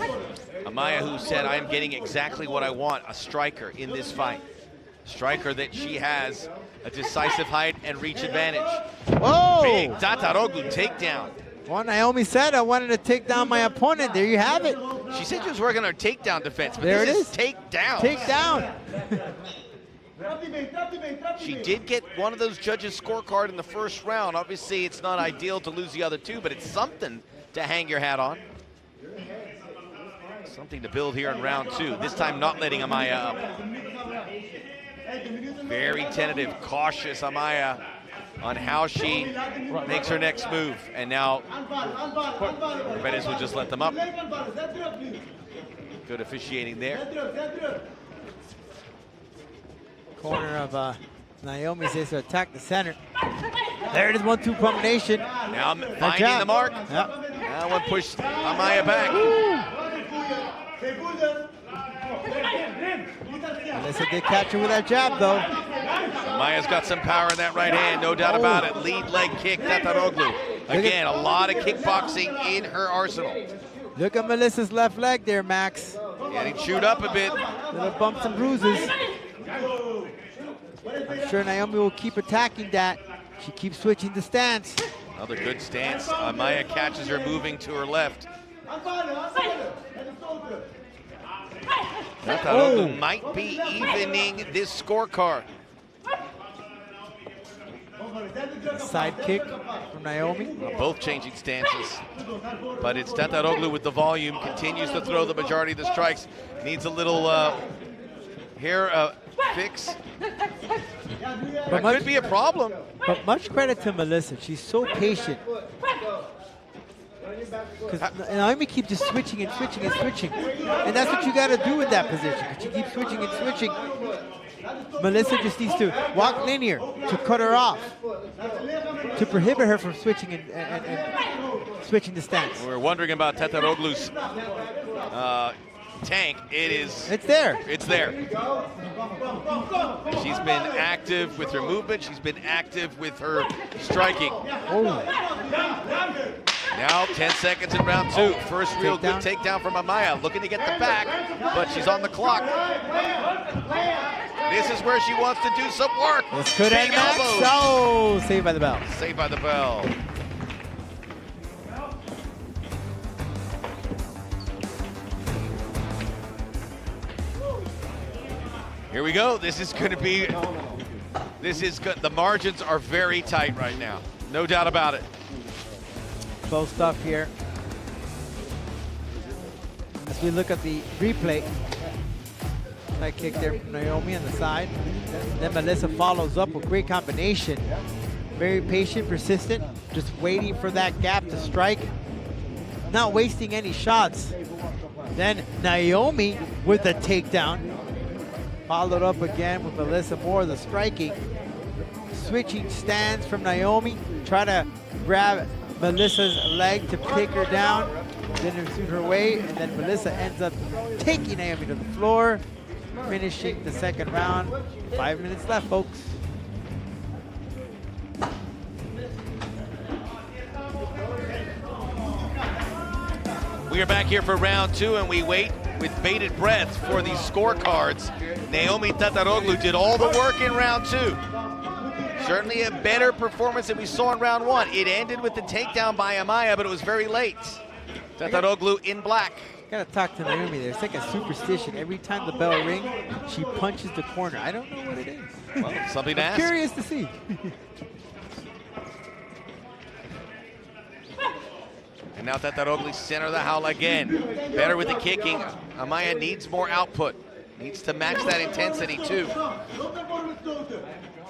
Amaya, who said, I am getting exactly what I want, a striker in this fight. Striker that she has a decisive height and reach advantage. Whoa! Big Tataroglu takedown. Well, Naomi said, I wanted to take down my opponent. There you have it. She said she was working on her takedown defense, but there this it is takedown. Takedown. She did get one of those judges' scorecard in the first round. Obviously, it's not ideal to lose the other 2, but it's something to hang your hat on. Something to build here in round 2. This time not letting Amaya up. Very tentative, cautious Amaya on how she makes her next move. And now Jimenez will just let them up. Good officiating there. Corner of Naomi says to attack the center. There it is, 1-2 combination. Now finding the mark. Yep. That one pushed Amaya back. Melissa did catch her with that jab though. Amaya's got some power in that right hand, no doubt about it. Lead leg kick, Tataroglu. Again, a lot of kickboxing in her arsenal. Look at Melissa's left leg there, Max. Getting chewed up a bit. Little bumps and bruises. I'm sure Naomi will keep attacking that. She keeps switching the stance. Another good stance. Amaya catches her moving to her left. Tataroglu might be evening this scorecard. Side kick from Naomi. Both changing stances. But it's Tataroglu with the volume. Continues to throw the majority of the strikes. Needs a little hair fix. That could be a problem. But much credit to Melissa. She's so patient. Because Naomi keeps just switching and switching and switching. And that's what you got to do in that position. She keeps switching and switching. Melissa just needs to walk linear to cut her off, to prohibit her from switching and switching the stance. We're wondering about Tataroglu's tank. It's there. It's there. She's been active with her movement. She's been active with her striking. Oh. Now 10 seconds in round 2. First real good takedown from Amaya. Looking to get the back, but she's on the clock. This is where she wants to do some work. This could end Max. Elbows. Oh, saved by the bell. Saved by the bell. Here we go. This is going to be, the margins are very tight right now. No doubt about it. Close stuff here. As we look at the replay, side kick there from Naomi on the side. Then Melissa follows up with great combination. Very patient, persistent, just waiting for that gap to strike. Not wasting any shots. Then Naomi with the takedown. Followed up again with Melissa, more of the striking. Switching stance from Naomi. Try to grab Melissa's leg to take her down. Didn't suit her way, and then Melissa ends up taking Naomi to the floor, finishing the second round. 5 minutes left, folks. We are back here for round 2, and we wait with bated breath for these scorecards. Naomi Tataroglu did all the work in round 2. Certainly a better performance than we saw in round 1. It ended with the takedown by Amaya, but it was very late. Tataroglu in black. Gotta talk to Naomi there. It's like a superstition. Every time the bell rings, she punches the corner. I don't know what it is. Well, something to ask. Curious to see. And now Tataroglu center of the howl again. Better with the kicking. Amaya needs more output. Needs to match that intensity too.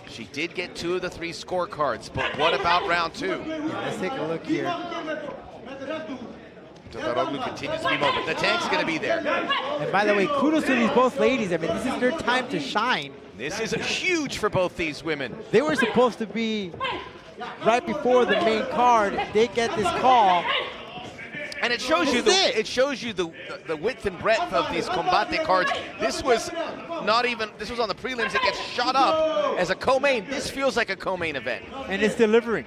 She did get 2 of the 3 scorecards, but what about round 2? Yeah, let's take a look here. Tataroglu continues to be mobile. The tank's going to be there. And by the way, kudos to these both ladies. I mean, this is their time to shine. This is huge for both these women. They were supposed to be right before the main card. They get this call. And it shows you the width and breadth of these Combate cards. This was not even, this was on the prelims. It gets shot up as a co-main. This feels like a co-main event. And it's delivering.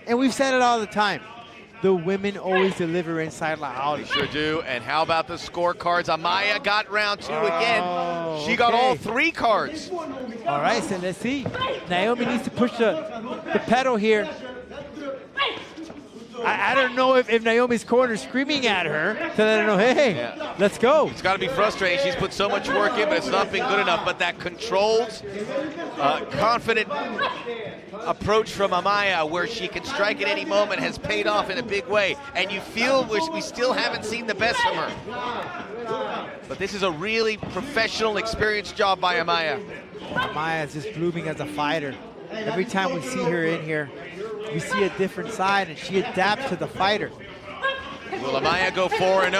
And we've said it all the time. The women always deliver inside La Jaula. They sure do. And how about the scorecards? Amaya got round 2 again. She got all 3 cards. All right, so let's see. Naomi needs to push the pedal here. I don't know if Naomi's corner is screaming at her to let her know, hey, let's go. It's got to be frustrating. She's put so much work in, but it's not been good enough. But that controlled, confident approach from Amaya, where she can strike at any moment, has paid off in a big way. And you feel we still haven't seen the best from her. But this is a really professional, experienced job by Amaya. Amaya is just blooming as a fighter. Every time we see her in here, we see a different side, and she adapts to the fighter. Will Amaya go 4-0?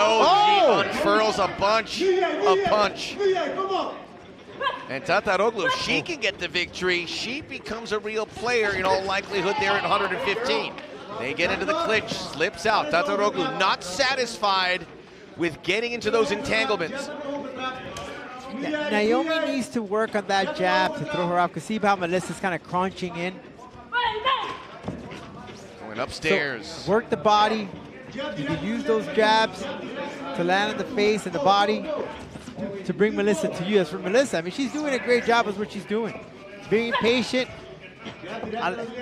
She unfurls a bunch of punch. And Tataroglu, if she can get the victory, she becomes a real player in all likelihood there at 115. They get into the clinch, slips out. Tataroglu not satisfied with getting into those entanglements. Naomi needs to work on that jab to throw her off, because see how Melissa's kind of crunching in. Going upstairs. So work the body. You can use those jabs to land in the face and the body to bring Melissa to you. As for Melissa, I mean, she's doing a great job with what she's doing. Being patient,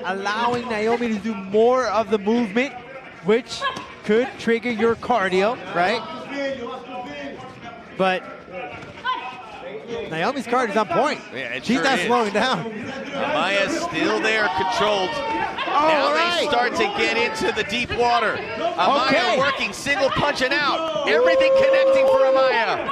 allowing Naomi to do more of the movement, which could trigger your cardio, right? But Naomi's card is on point. Yeah, she's not slowing down. Amaya's still there, controlled. Now they start to get into the deep water. Amaya working, single punching out. Everything connecting for Amaya.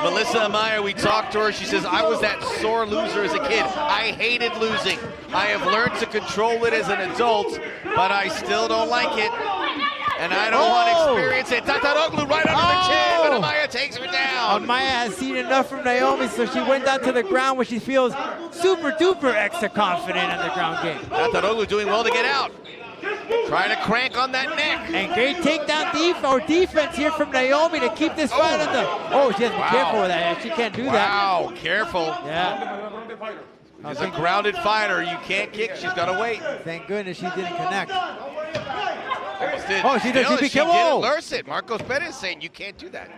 Melissa Amaya, we talked to her. She says, I was that sore loser as a kid. I hated losing. I have learned to control it as an adult, but I still don't like it. And I don't want to experience it. Tataroglu right under the chin, but Amaya takes her down. Amaya has seen enough from Naomi, so she went down to the ground where she feels super duper extra confident in the ground game. Tataroglu doing well to get out. Trying to crank on that neck. And great takedown defense here from Naomi to keep this fight in the... Oh, she has to be careful with that. She can't do that. Wow, careful. Yeah. She's a grounded fighter. You can't kick. She's got to wait. Thank goodness she didn't connect. Did. Oh, she did. She didn't nurse it. Marcos Perez saying you can't do that.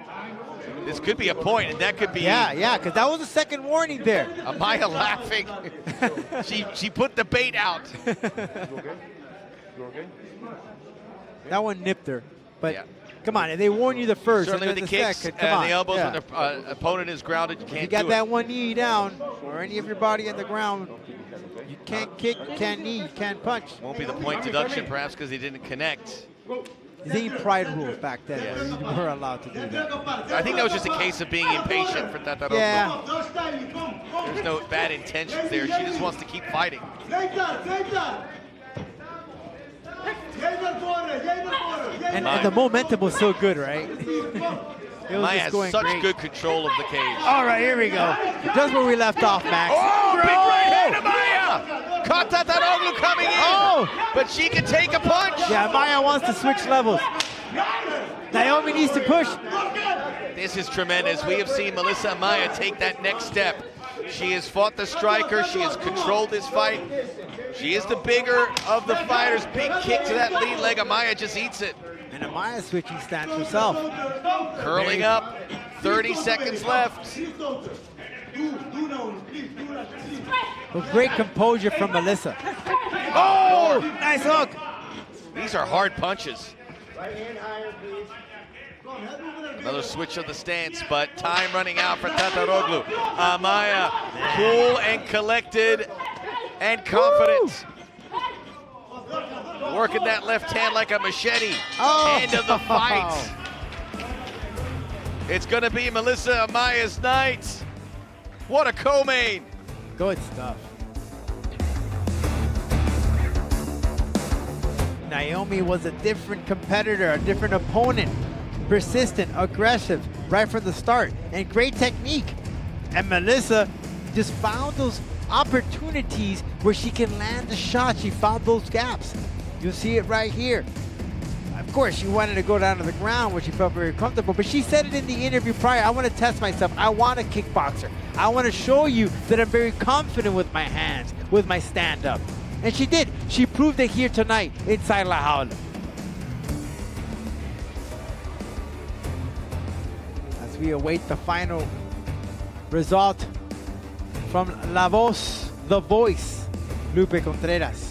This could be a point, and that could be... Yeah, because that was a second warning there. Amaya laughing. she put the bait out. That one nipped her. But come on, they warn you the first. Certainly with the kicks and the elbows when the opponent is grounded, you can't do it. You got that one knee down, or any of your body on the ground, you can't kick, you can't knee, you can't punch. Won't be the point deduction, perhaps, because he didn't connect. The pride rules back then, where you were allowed to do that. I think that was just a case of being impatient for Tataroglu. Yeah. There's no bad intentions there. She just wants to keep fighting. And the momentum was so good, right? Amaya has such good control of the cage. All right, here we go. Just where we left off, Max. Oh, big right hand, Amaya! Caught Tataroglu coming in, but she can take a punch. Yeah, Amaya wants to switch levels. Naomi needs to push. This is tremendous. We have seen Melissa Amaya take that next step. She has fought the striker. She has controlled this fight. She is the bigger of the fighters. Big kick to that lead leg. Amaya just eats it. And Amaya switching stance herself. Curling up. 30 seconds left. Well, great composure from Melissa. Oh, nice hook. These are hard punches. Another switch of the stance, but time running out for Tataroglu. Amaya, cool and collected and confident. Working that left hand like a machete. End of the fight. It's going to be Melissa Amaya's night. What a co-main. Good stuff. Naomi was a different competitor, a different opponent. Persistent, aggressive, right from the start, and great technique. And Melissa just found those opportunities where she can land the shot. She found those gaps. You'll see it right here. Of course, she wanted to go down to the ground where she felt very comfortable, but she said it in the interview prior, I want to test myself. I want a kickboxer. I want to show you that I'm very confident with my hands, with my stand-up. And she did. She proved it here tonight inside La Jaula. As we await the final result from La Voz, the voice, Lupe Contreras.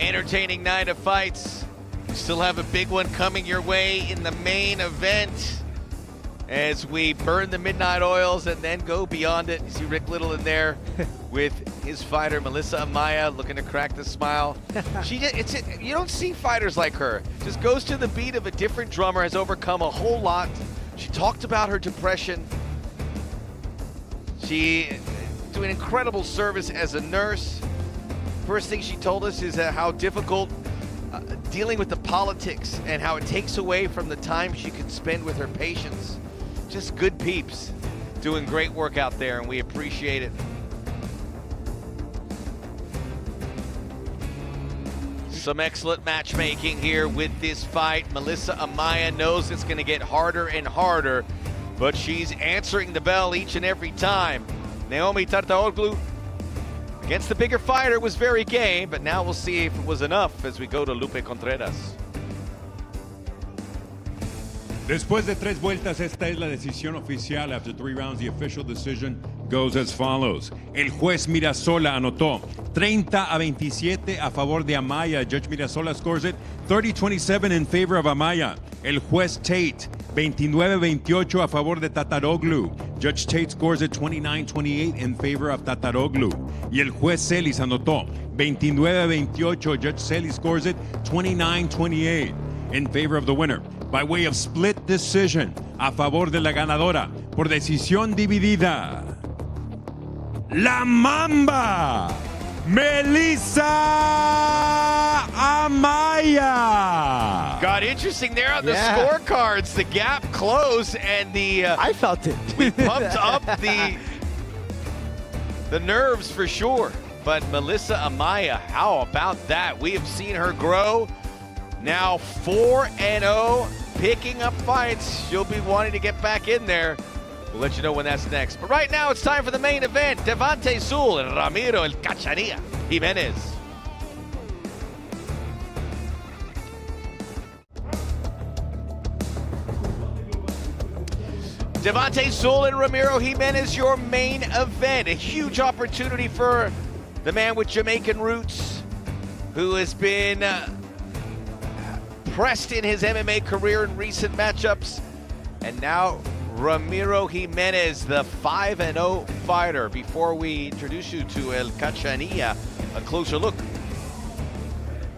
Entertaining night of fights. We still have a big one coming your way in the main event as we burn the midnight oils and then go beyond it. You see Rick Little in there with his fighter, Melissa Amaya, looking to crack the smile. You don't see fighters like her. Just goes to the beat of a different drummer, has overcome a whole lot. She talked about her depression. She doing incredible service as a nurse. First thing she told us is how difficult dealing with the politics and how it takes away from the time she could spend with her patients. Just good peeps doing great work out there, and we appreciate it. Some excellent matchmaking here with this fight. Melissa Amaya knows it's going to get harder and harder, but she's answering the bell each and every time. Naomi Tataroglu, against the bigger fighter, was very game, but now we'll see if it was enough as we go to Lupe Contreras. Después de 3 vueltas, esta es la decisión oficial. After 3 rounds, the official decision goes as follows. El juez Mirasola anotó 30-27 a favor de Amaya. Judge Mirasola scores it 30-27 in favor of Amaya. El juez Tate 29-28 a favor de Tataroglu. Judge Tate scores it 29-28 in favor of Tataroglu. Y el juez Celis anotó 29-28. Judge Celis scores it 29-28 in favor of the winner. By way of split decision, a favor de la ganadora, por decisión dividida, La Mamba, Melissa Amaya. Got interesting there on the scorecards. The gap closed and the... I felt it. We pumped up the nerves for sure. But Melissa Amaya, how about that? We have seen her grow. Now 4-0, picking up fights. She'll be wanting to get back in there. We'll let you know when that's next. But right now, it's time for the main event. Devante Sul and Ramiro El Cachanilla Jimenez. Devante Sul and Ramiro Jimenez, your main event. A huge opportunity for the man with Jamaican roots who has been pressed in his MMA career in recent matchups. And now Ramiro Jimenez, the 5-0 fighter. Before we introduce you to El Cachanilla, a closer look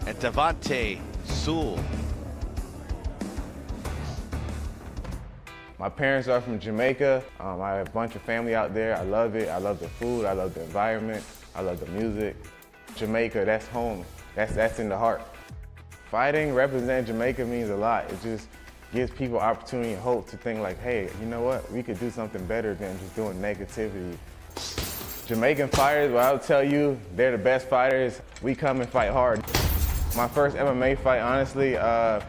at Devante Sul. My parents are from Jamaica. I have a bunch of family out there. I love it. I love the food. I love the environment. I love the music. Jamaica, that's home. That's in the heart. Fighting, representing Jamaica means a lot. It just gives people opportunity and hope to think like, hey, you know what? We could do something better than just doing negativity. Jamaican fighters, well, I'll tell you, they're the best fighters. We come and fight hard. My first MMA fight, honestly, I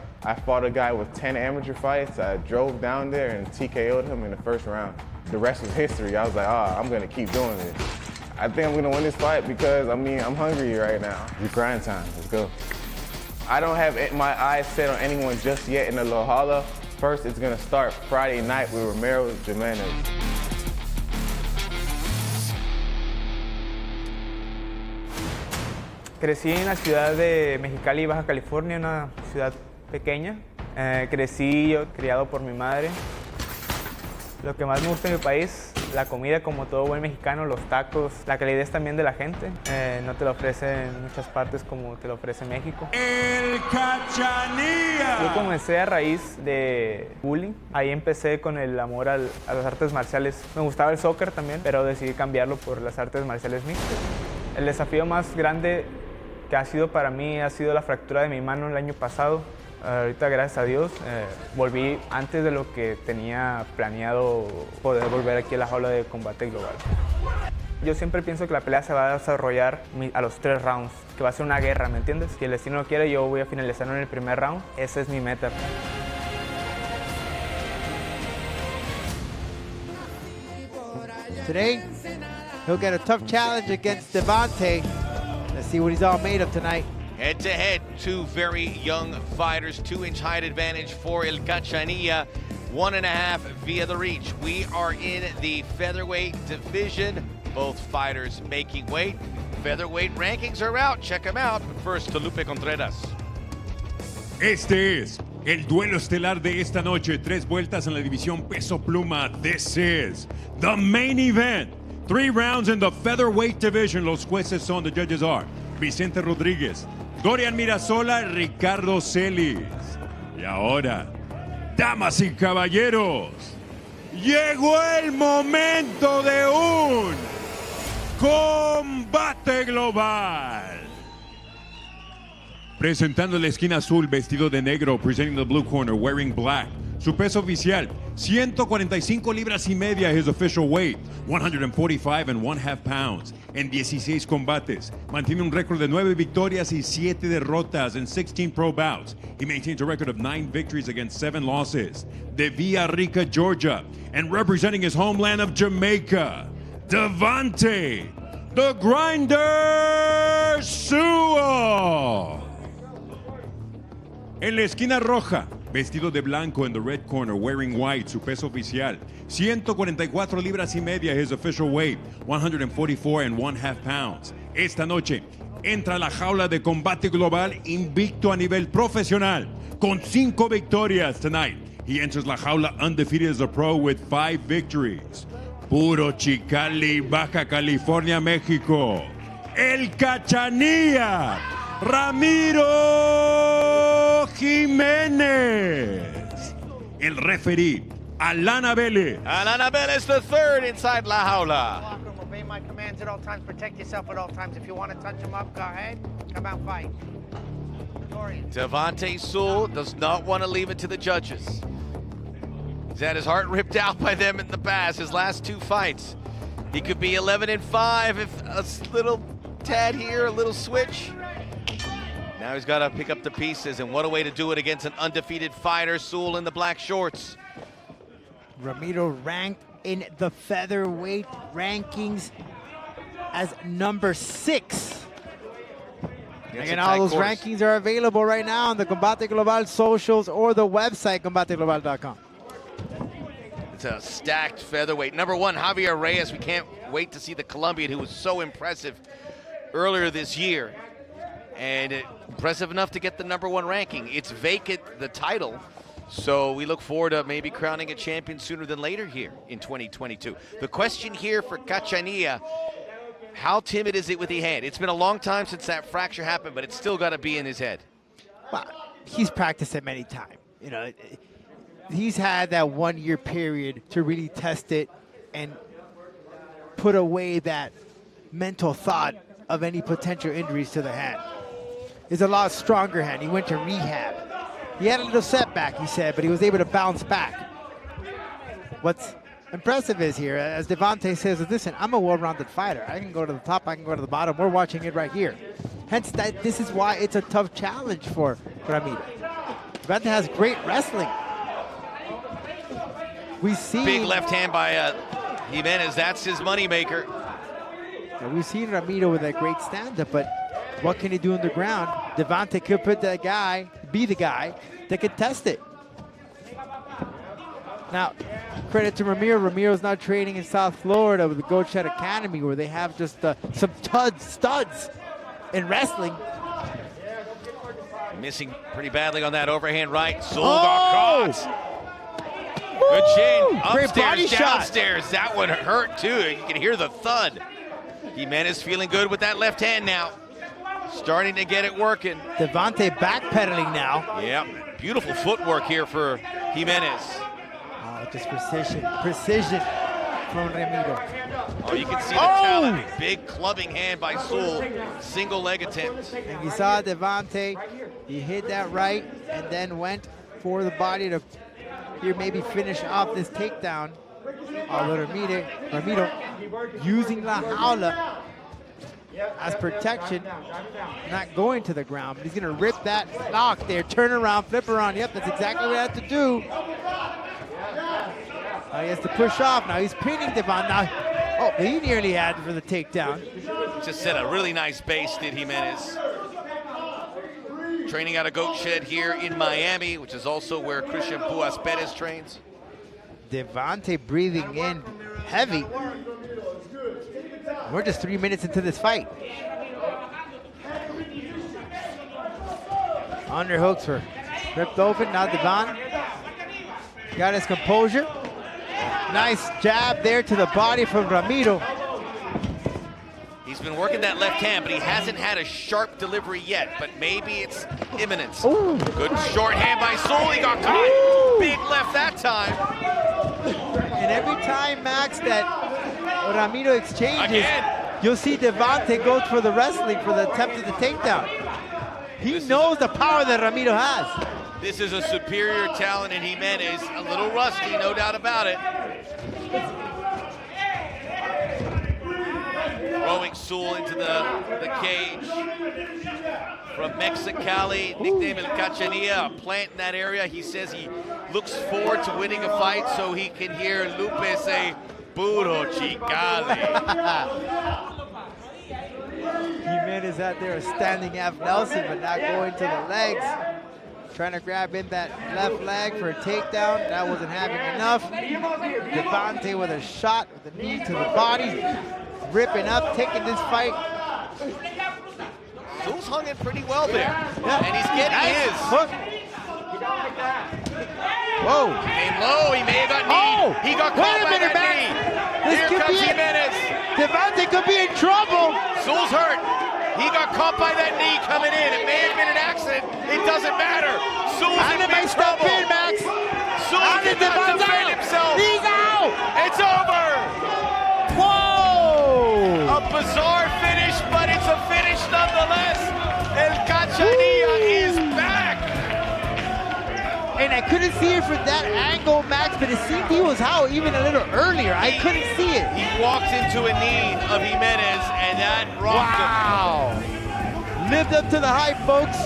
fought a guy with 10 amateur fights. I drove down there and TKO'd him in the first round. The rest was history. I was like, I'm gonna keep doing it. I think I'm gonna win this fight because, I'm hungry right now. It's grind time, let's go. I don't have my eyes set on anyone just yet in the La Jaula. First, it's gonna start Friday night with Ramiro Jimenez. Crecí en la ciudad de Mexicali, Baja California, una ciudad pequeña. Crecí criado por mi madre. Lo que más me gusta de mi país, la comida, como todo buen mexicano, los tacos, la calidez también de la gente. No te lo ofrece en muchas partes como te lo ofrece México. ¡El Cachanilla! Yo comencé a raíz de bullying. Ahí empecé con el amor a las artes marciales. Me gustaba el soccer también, pero decidí cambiarlo por las artes marciales mixtas. El desafío más grande que ha sido para mí ha sido la fractura de mi mano el año pasado. Ahorita, gracias a Dios, volví antes de lo que tenía planeado poder volver aquí a la jaula de combate global. Yo siempre pienso que la pelea se va a desarrollar a los 3 rounds, que va a ser una guerra, ¿me entiendes? Si el destino lo quiere, yo voy a finalizarlo en el primer round. Esa es mi meta. Today, he'll get a tough challenge against Devante. Let's see what he's all made of tonight. Head-to-head, two very young fighters, 2-inch height advantage for El Cachanilla, 1.5 via the reach. We are in the featherweight division, both fighters making weight. Featherweight rankings are out, check them out. But first, to Lupe Contreras. Este es el duelo estelar de esta noche. 3 vueltas en la división peso pluma. This is the main event. 3 rounds in the featherweight division. Los jueces son, the judges are Vicente Rodríguez, Dorian Mirasola, Ricardo Celis. Y ahora, damas y caballeros, llegó el momento de un combate global. Presentando la esquina azul, vestido de negro, presenting the blue corner, wearing black. Su peso oficial, 145 libras y media, his official weight, 145.5 pounds. En 16 combates, mantiene un récord de 9 victorias y 7 derrotas en 16 pro bouts. He maintains a record of 9 victories against 7 losses. De Villarrica, Georgia, and representing his homeland of Jamaica, DEVANTE, the Grinder Sewell. En la esquina roja, vestido de blanco in the red corner, wearing white, su peso oficial, 144 libras y media, his official weight, 144.5 pounds. Esta noche, entra a la jaula de combate global invicto a nivel profesional, con 5 victorias tonight. He enters la jaula undefeated as a pro with 5 victories. Puro Chicali, Baja California, México. El Cachanilla, Ramiro Jimenez. El referee, Alana Vélez. Alana Vélez, the third inside La Jaula. Obey my commands at all times. Protect yourself at all times. If you want to touch him up, go ahead. Come out, fight. Devante Sewell does not want to leave it to the judges. He's had his heart ripped out by them in the past, his last 2 fights. He could be 11-5 if a little tad here, a little switch. Now he's got to pick up the pieces, and what a way to do it against an undefeated fighter, Sewell in the black shorts. Ramiro ranked in the featherweight rankings as number 6. Again, all those rankings are available right now on the Combate Global socials or the website, combateglobal.com. It's a stacked featherweight. Number 1, Javier Rios. We can't wait to see the Colombian who was so impressive earlier this year. And impressive enough to get the number 1 ranking. It's vacant, the title. So we look forward to maybe crowning a champion sooner than later here in 2022. The question here for Cachanilla, how timid is it with the hand? It's been a long time since that fracture happened, but it's still got to be in his head. Well, he's practiced it many times. You know, he's had that 1-year period to really test it and put away that mental thought of any potential injuries to the hand. It's a lot stronger hand. He went to rehab. He had a little setback, he said, but he was able to bounce back. What's impressive is here, as Devante says, listen, I'm a well-rounded fighter. I can go to the top, I can go to the bottom. We're watching it right here. Hence, this is why it's a tough challenge for Ramiro. Devante has great wrestling. We see big left hand by Jimenez. That's his moneymaker. We've seen Ramiro with that great stand-up, but what can he do on the ground? Devante could put that guy, be the guy that could test it. Now, credit to Ramiro. Ramiro's now training in South Florida with the Gold Shed Academy, where they have just some studs in wrestling. Missing pretty badly on that overhand right. Sewell got caught. Good chin. Great body Upstairs, shot. downstairs. That one hurt too. You can hear the thud. Jimenez feeling good with that left hand now. Starting to get it working. Devante backpedaling now. Yep. Beautiful footwork here for Jimenez. Oh, just precision from Ramiro. Oh, you can see the talent. Big clubbing hand by Sewell. Single leg attempt. And you saw Devante, he hit that right and then went for the body to here maybe finish off this takedown. Although Ramiro using La Jaula as protection, not going to the ground, but he's gonna rip that lock there, turn around, flip around. Yep, that's exactly what he had to do. Now he has to push off. Now he's pinning Devon. Now, oh, he nearly had for the takedown. Just set a really nice base, did Jimenez. Training out of Goat Shed here in Miami, which is also where Christian Puas Perez trains. Devante breathing in heavy. We're just 3 minutes into this fight. Underhooks were ripped open. Now Devon got his composure. Nice jab there to the body from Ramiro. He's been working that left hand, but he hasn't had a sharp delivery yet, but maybe it's imminent. Ooh. Good short hand by Sewell. He got caught. Ooh. Big left that time. And every time, Max, that Ramiro exchanges, Again. you'll see Devante goes for the wrestling for the attempt at the takedown. He knows the power that Ramiro has. This is a superior talent in Jimenez. A little rusty, no doubt about it. Throwing Sewell into the cage. From Mexicali, nicknamed El Cachanilla, a plant in that area. He says he looks forward to winning a fight so he can hear Lupe say, Puro Chicali. Jimenez out there standing F. Nelson, but not going to the legs. Trying to grab in that left leg for a takedown. That wasn't having enough. Devante with a shot with the knee to the body. Ripping up, taking this fight. Sewell's hung in pretty well there. Yeah. And he's getting his. Hook. Whoa. Came low, he may have got kneed. He got caught by that knee. Here comes Jimenez. Devante could be in trouble. Sewell's hurt. He got caught by that knee coming in. It may have been an accident. It doesn't matter. Sewell's in big trouble. Max. Sewell did not defend himself. He's out. It's over. Whoa. A bizarre finish, but it's a finish nonetheless. El Cachanilla is back. And I couldn't see it from that angle, Max, but it seemed he was out even a little earlier. I couldn't see it. He walked into a knee of Jimenez, and that rocked him. Lived up to the hype, folks.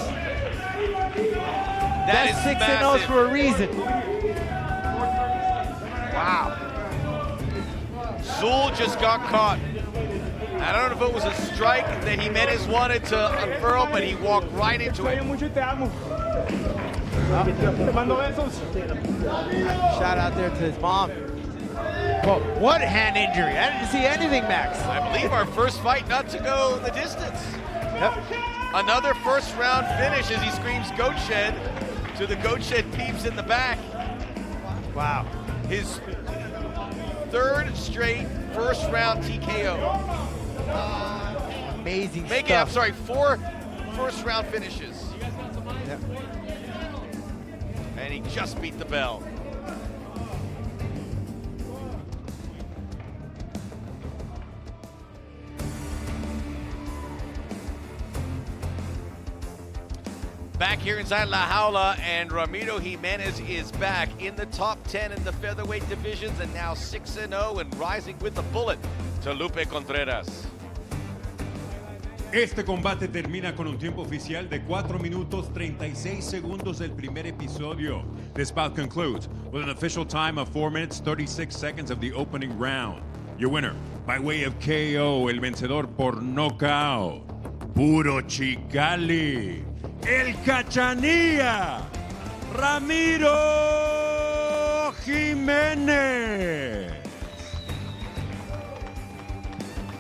That's 6-0 for a reason. Wow. Sewell just got caught. I don't know if it was a strike that Jimenez wanted to unfurl, but he walked right into it. Shout out there to his mom. Well, what hand injury? I didn't see anything, Max. I believe our first fight not to go the distance. Yep. Another first round finish as he screams Goat Shed to the Goat Shed peeps in the back. Wow. His third straight first round TKO. Amazing Make it, stuff. I'm sorry, 4 first round finishes. Yep. And he just beat the bell. Back here inside La Jaula, and Ramiro Jimenez is back in the top 10 in the featherweight divisions, and now 6-0 and rising with the bullet to Lupe Contreras. Este combate termina con un tiempo oficial de 4 minutos 36 segundos del primer episodio. This bout concludes with an official time of 4 minutes 36 seconds of the opening round. Your winner, by way of KO, el vencedor por nocaut, Puro Chicali, El Cachanilla, Ramiro Jimenez.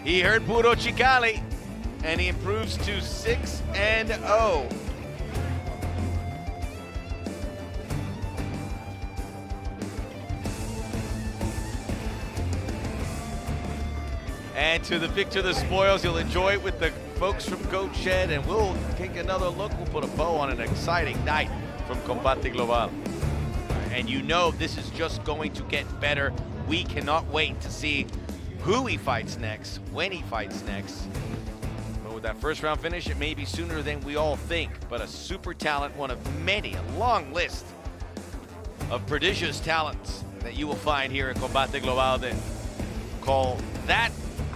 He heard Puro Chicali. and he improves to 6-0. And to the victor the spoils. You'll enjoy it with the folks from Goat Shed, and we'll take another look. We'll put a bow on an exciting night from Combate Global. And you know this is just going to get better. We cannot wait to see who he fights next, when he fights next. But with that first round finish, it may be sooner than we all think. But a super talent, one of many, a long list of prodigious talents that you will find here at Combate Global that call that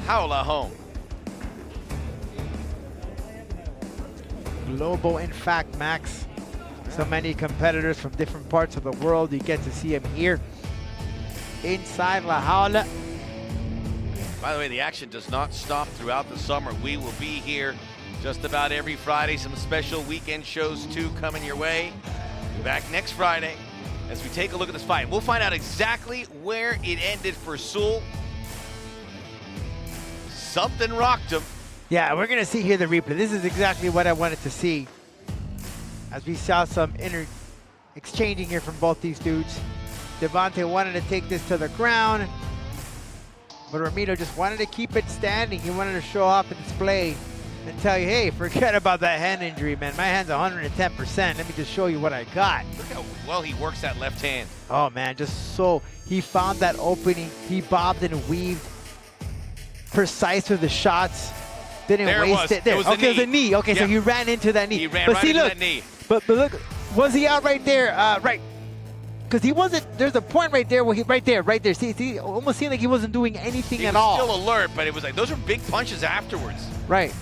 Jaula home. Global, in fact, Max. So many competitors from different parts of the world. You get to see him here inside La Jaula. By the way, the action does not stop throughout the summer. We will be here just about every Friday. Some special weekend shows too coming your way. Be back next Friday as we take a look at this fight. We'll find out exactly where it ended for Sewell. Something rocked him. Yeah, we're going to see here the replay. This is exactly what I wanted to see. As we saw some exchanging here from both these dudes. DEVANTE wanted to take this to the ground, but Ramiro just wanted to keep it standing. He wanted to show off and display and tell you, hey, forget about that hand injury, man. My hand's 110%. Let me just show you what I got. Look how well he works that left hand. Oh, man, just so he found that opening. He bobbed and weaved. Precise with the shots. Didn't waste it. There. It was okay, it was a knee. Okay, yeah. So he ran into that knee. He ran but right see, into look, that knee. But look, was he out right there? Right. Because he wasn't, there's a point right there where he, right there. See, almost seemed like he wasn't doing anything at all. He was still alert, but it was like, those are big punches afterwards. Right.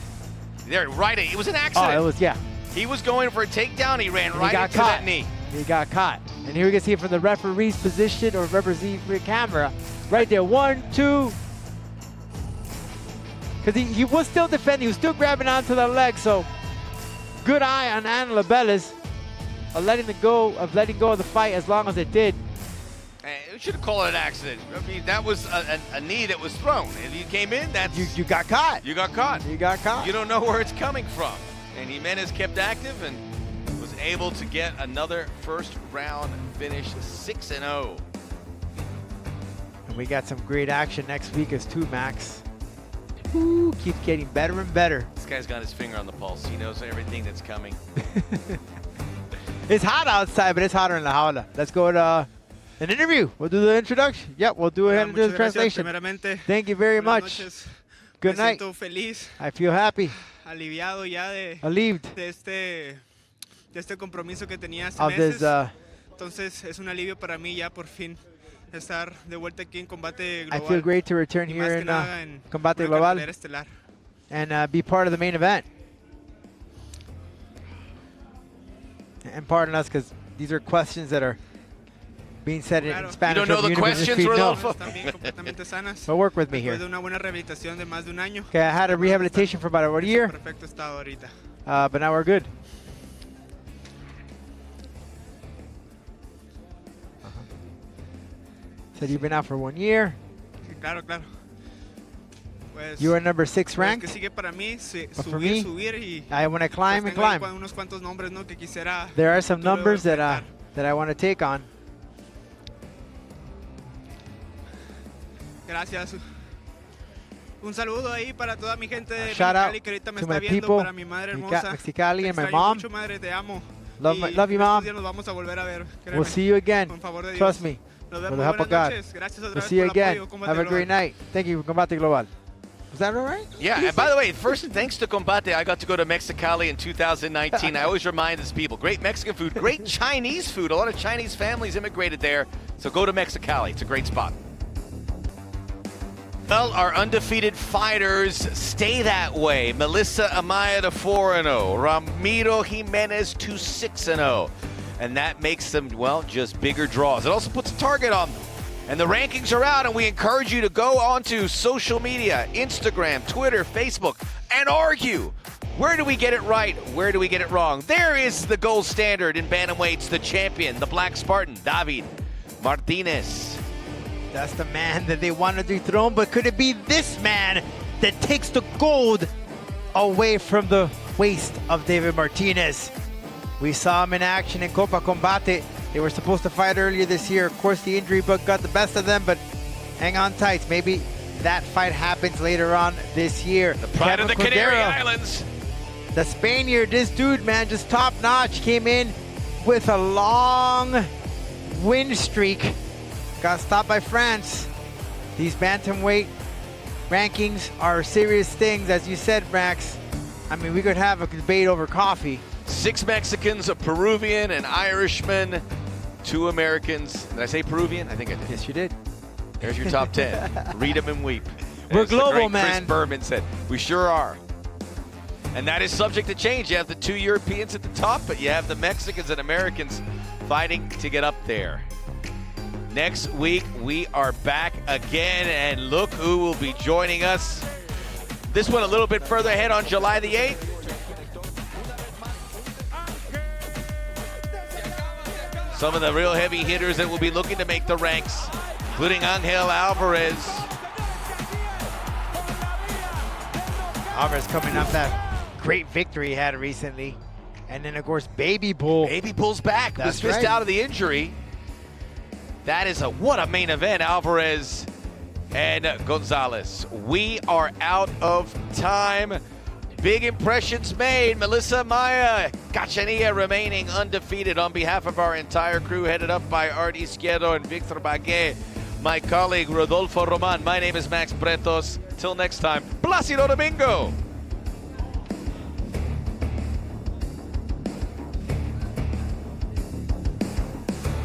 There, right, it was an accident. Oh, it was, yeah. He was going for a takedown, he ran right into caught. that knee. He got caught. And here we can see it from the referee's position or referee's camera. Right there, 1, 2. Because he was still defending, he was still grabbing onto the leg, so good eye on Ana Labelas of letting go of the fight as long as it did. We should have called it an accident. I mean, that was a knee that was thrown. If you came in, that's... You got caught. You got caught. You got caught. You don't know where it's coming from. And Jimenez kept active and was able to get another first round finish, 6-0. And we got some great action next week as too, Max. Ooh, keeps getting better and better. This guy's got his finger on the pulse. He knows everything that's coming. It's hot outside, but it's hotter in La Jaula. Let's go to an interview. We'll do the introduction. Yep, we'll do ahead and do the translation. Thank you very much. Good night. Feliz, I feel happy. aliviado ya Relieved de este compromiso que tenía hace of meses. this. Entonces es un alivio para mí ya por fin estar de vuelta aquí en Combate I Global. feel great to return Y here más que in nada en Combate una Global cartelera estelar. and be part of the main event. And pardon us, because these are questions that are being said in Spanish. You don't know the questions, Rodolfo? But work with me here. De una buena rehabilitación de más de un año. Okay, I had a rehabilitation for about a year, Perfecto estado ahorita. but now we're good. Said you've been out for 1 year. Sí, claro, claro. Pues, You are number 6 ranked. Pues que sigue para mí, But for me, subir y I want to climb and climb. unos cuantos nombres, ¿no? Que quisiera There are some futuro numbers that enfrentar. I want to take on. Gracias. Un saludo ahí para toda mi gente de Shout out Mexicali que ahorita me to está my viendo, people, para mi madre hermosa. Mexicali, and Te my extraño mom. mucho, madre, te amo. Love Y you, estos Mom. días nos vamos a volver a ver. We'll Créeme. see you again. Con favor de Dios. Trust me. Nos With vemos. the help of Buenas God. noches. Gracias otra We'll vez see you por el again. apoyo. Combate Have a great Global. night. Thank you for Combate Global. Was that all right? Yeah, and by the way, first, thanks to Combate, I got to go to Mexicali in 2019. I always remind these people, great Mexican food, great Chinese food. A lot of Chinese families immigrated there, so go to Mexicali. It's a great spot. Well, our undefeated fighters stay that way. Melissa Amaya to 4-0. Ramiro Jimenez to 6-0. And that makes them, well, just bigger draws. It also puts a target on them. And the rankings are out, and we encourage you to go onto social media, Instagram, Twitter, Facebook, and argue. Where do we get it right? Where do we get it wrong? There is the gold standard in bantamweights, the champion, the Black Spartan, David Martinez. That's the man that they want to dethrone, but could it be this man that takes the gold away from the waist of David Martinez. We saw him in action in Copa Combate. They were supposed to fight earlier this year. Of course, the injury bug got the best of them, but hang on tight. Maybe that fight happens later on this year. The pride of the Canary Islands. The Spaniard, this dude, man, just top notch. Came in with a long win streak. Got stopped by France. These bantamweight rankings are serious things, as you said, Max. I mean, we could have a debate over coffee. 6 Mexicans, a Peruvian, an Irishman, 2 Americans. Did I say Peruvian? I think I did. Yes, you did. There's your top 10. Read them and weep. We're As the global, great man. Chris Berman said. We sure are. And that is subject to change. You have the 2 Europeans at the top, but you have the Mexicans and Americans fighting to get up there. Next week, we are back again, and look who will be joining us. This one a little bit further ahead on July the 8th. Some of the real heavy hitters that will be looking to make the ranks, including Angel Alvarez. Alvarez coming off that great victory he had recently. And then, of course, Baby Bull. Baby Bull's back. That's was missed right. out of the injury. That is what a main event, Alvarez and Gonzalez. We are out of time. Big impressions made. Melissa Amaya, Cachanilla remaining undefeated on behalf of our entire crew, headed up by Art Izquierdo and Victor Bagué. My colleague Rodolfo Roman. My name is Max Bretos. Till next time, Plácido Domingo.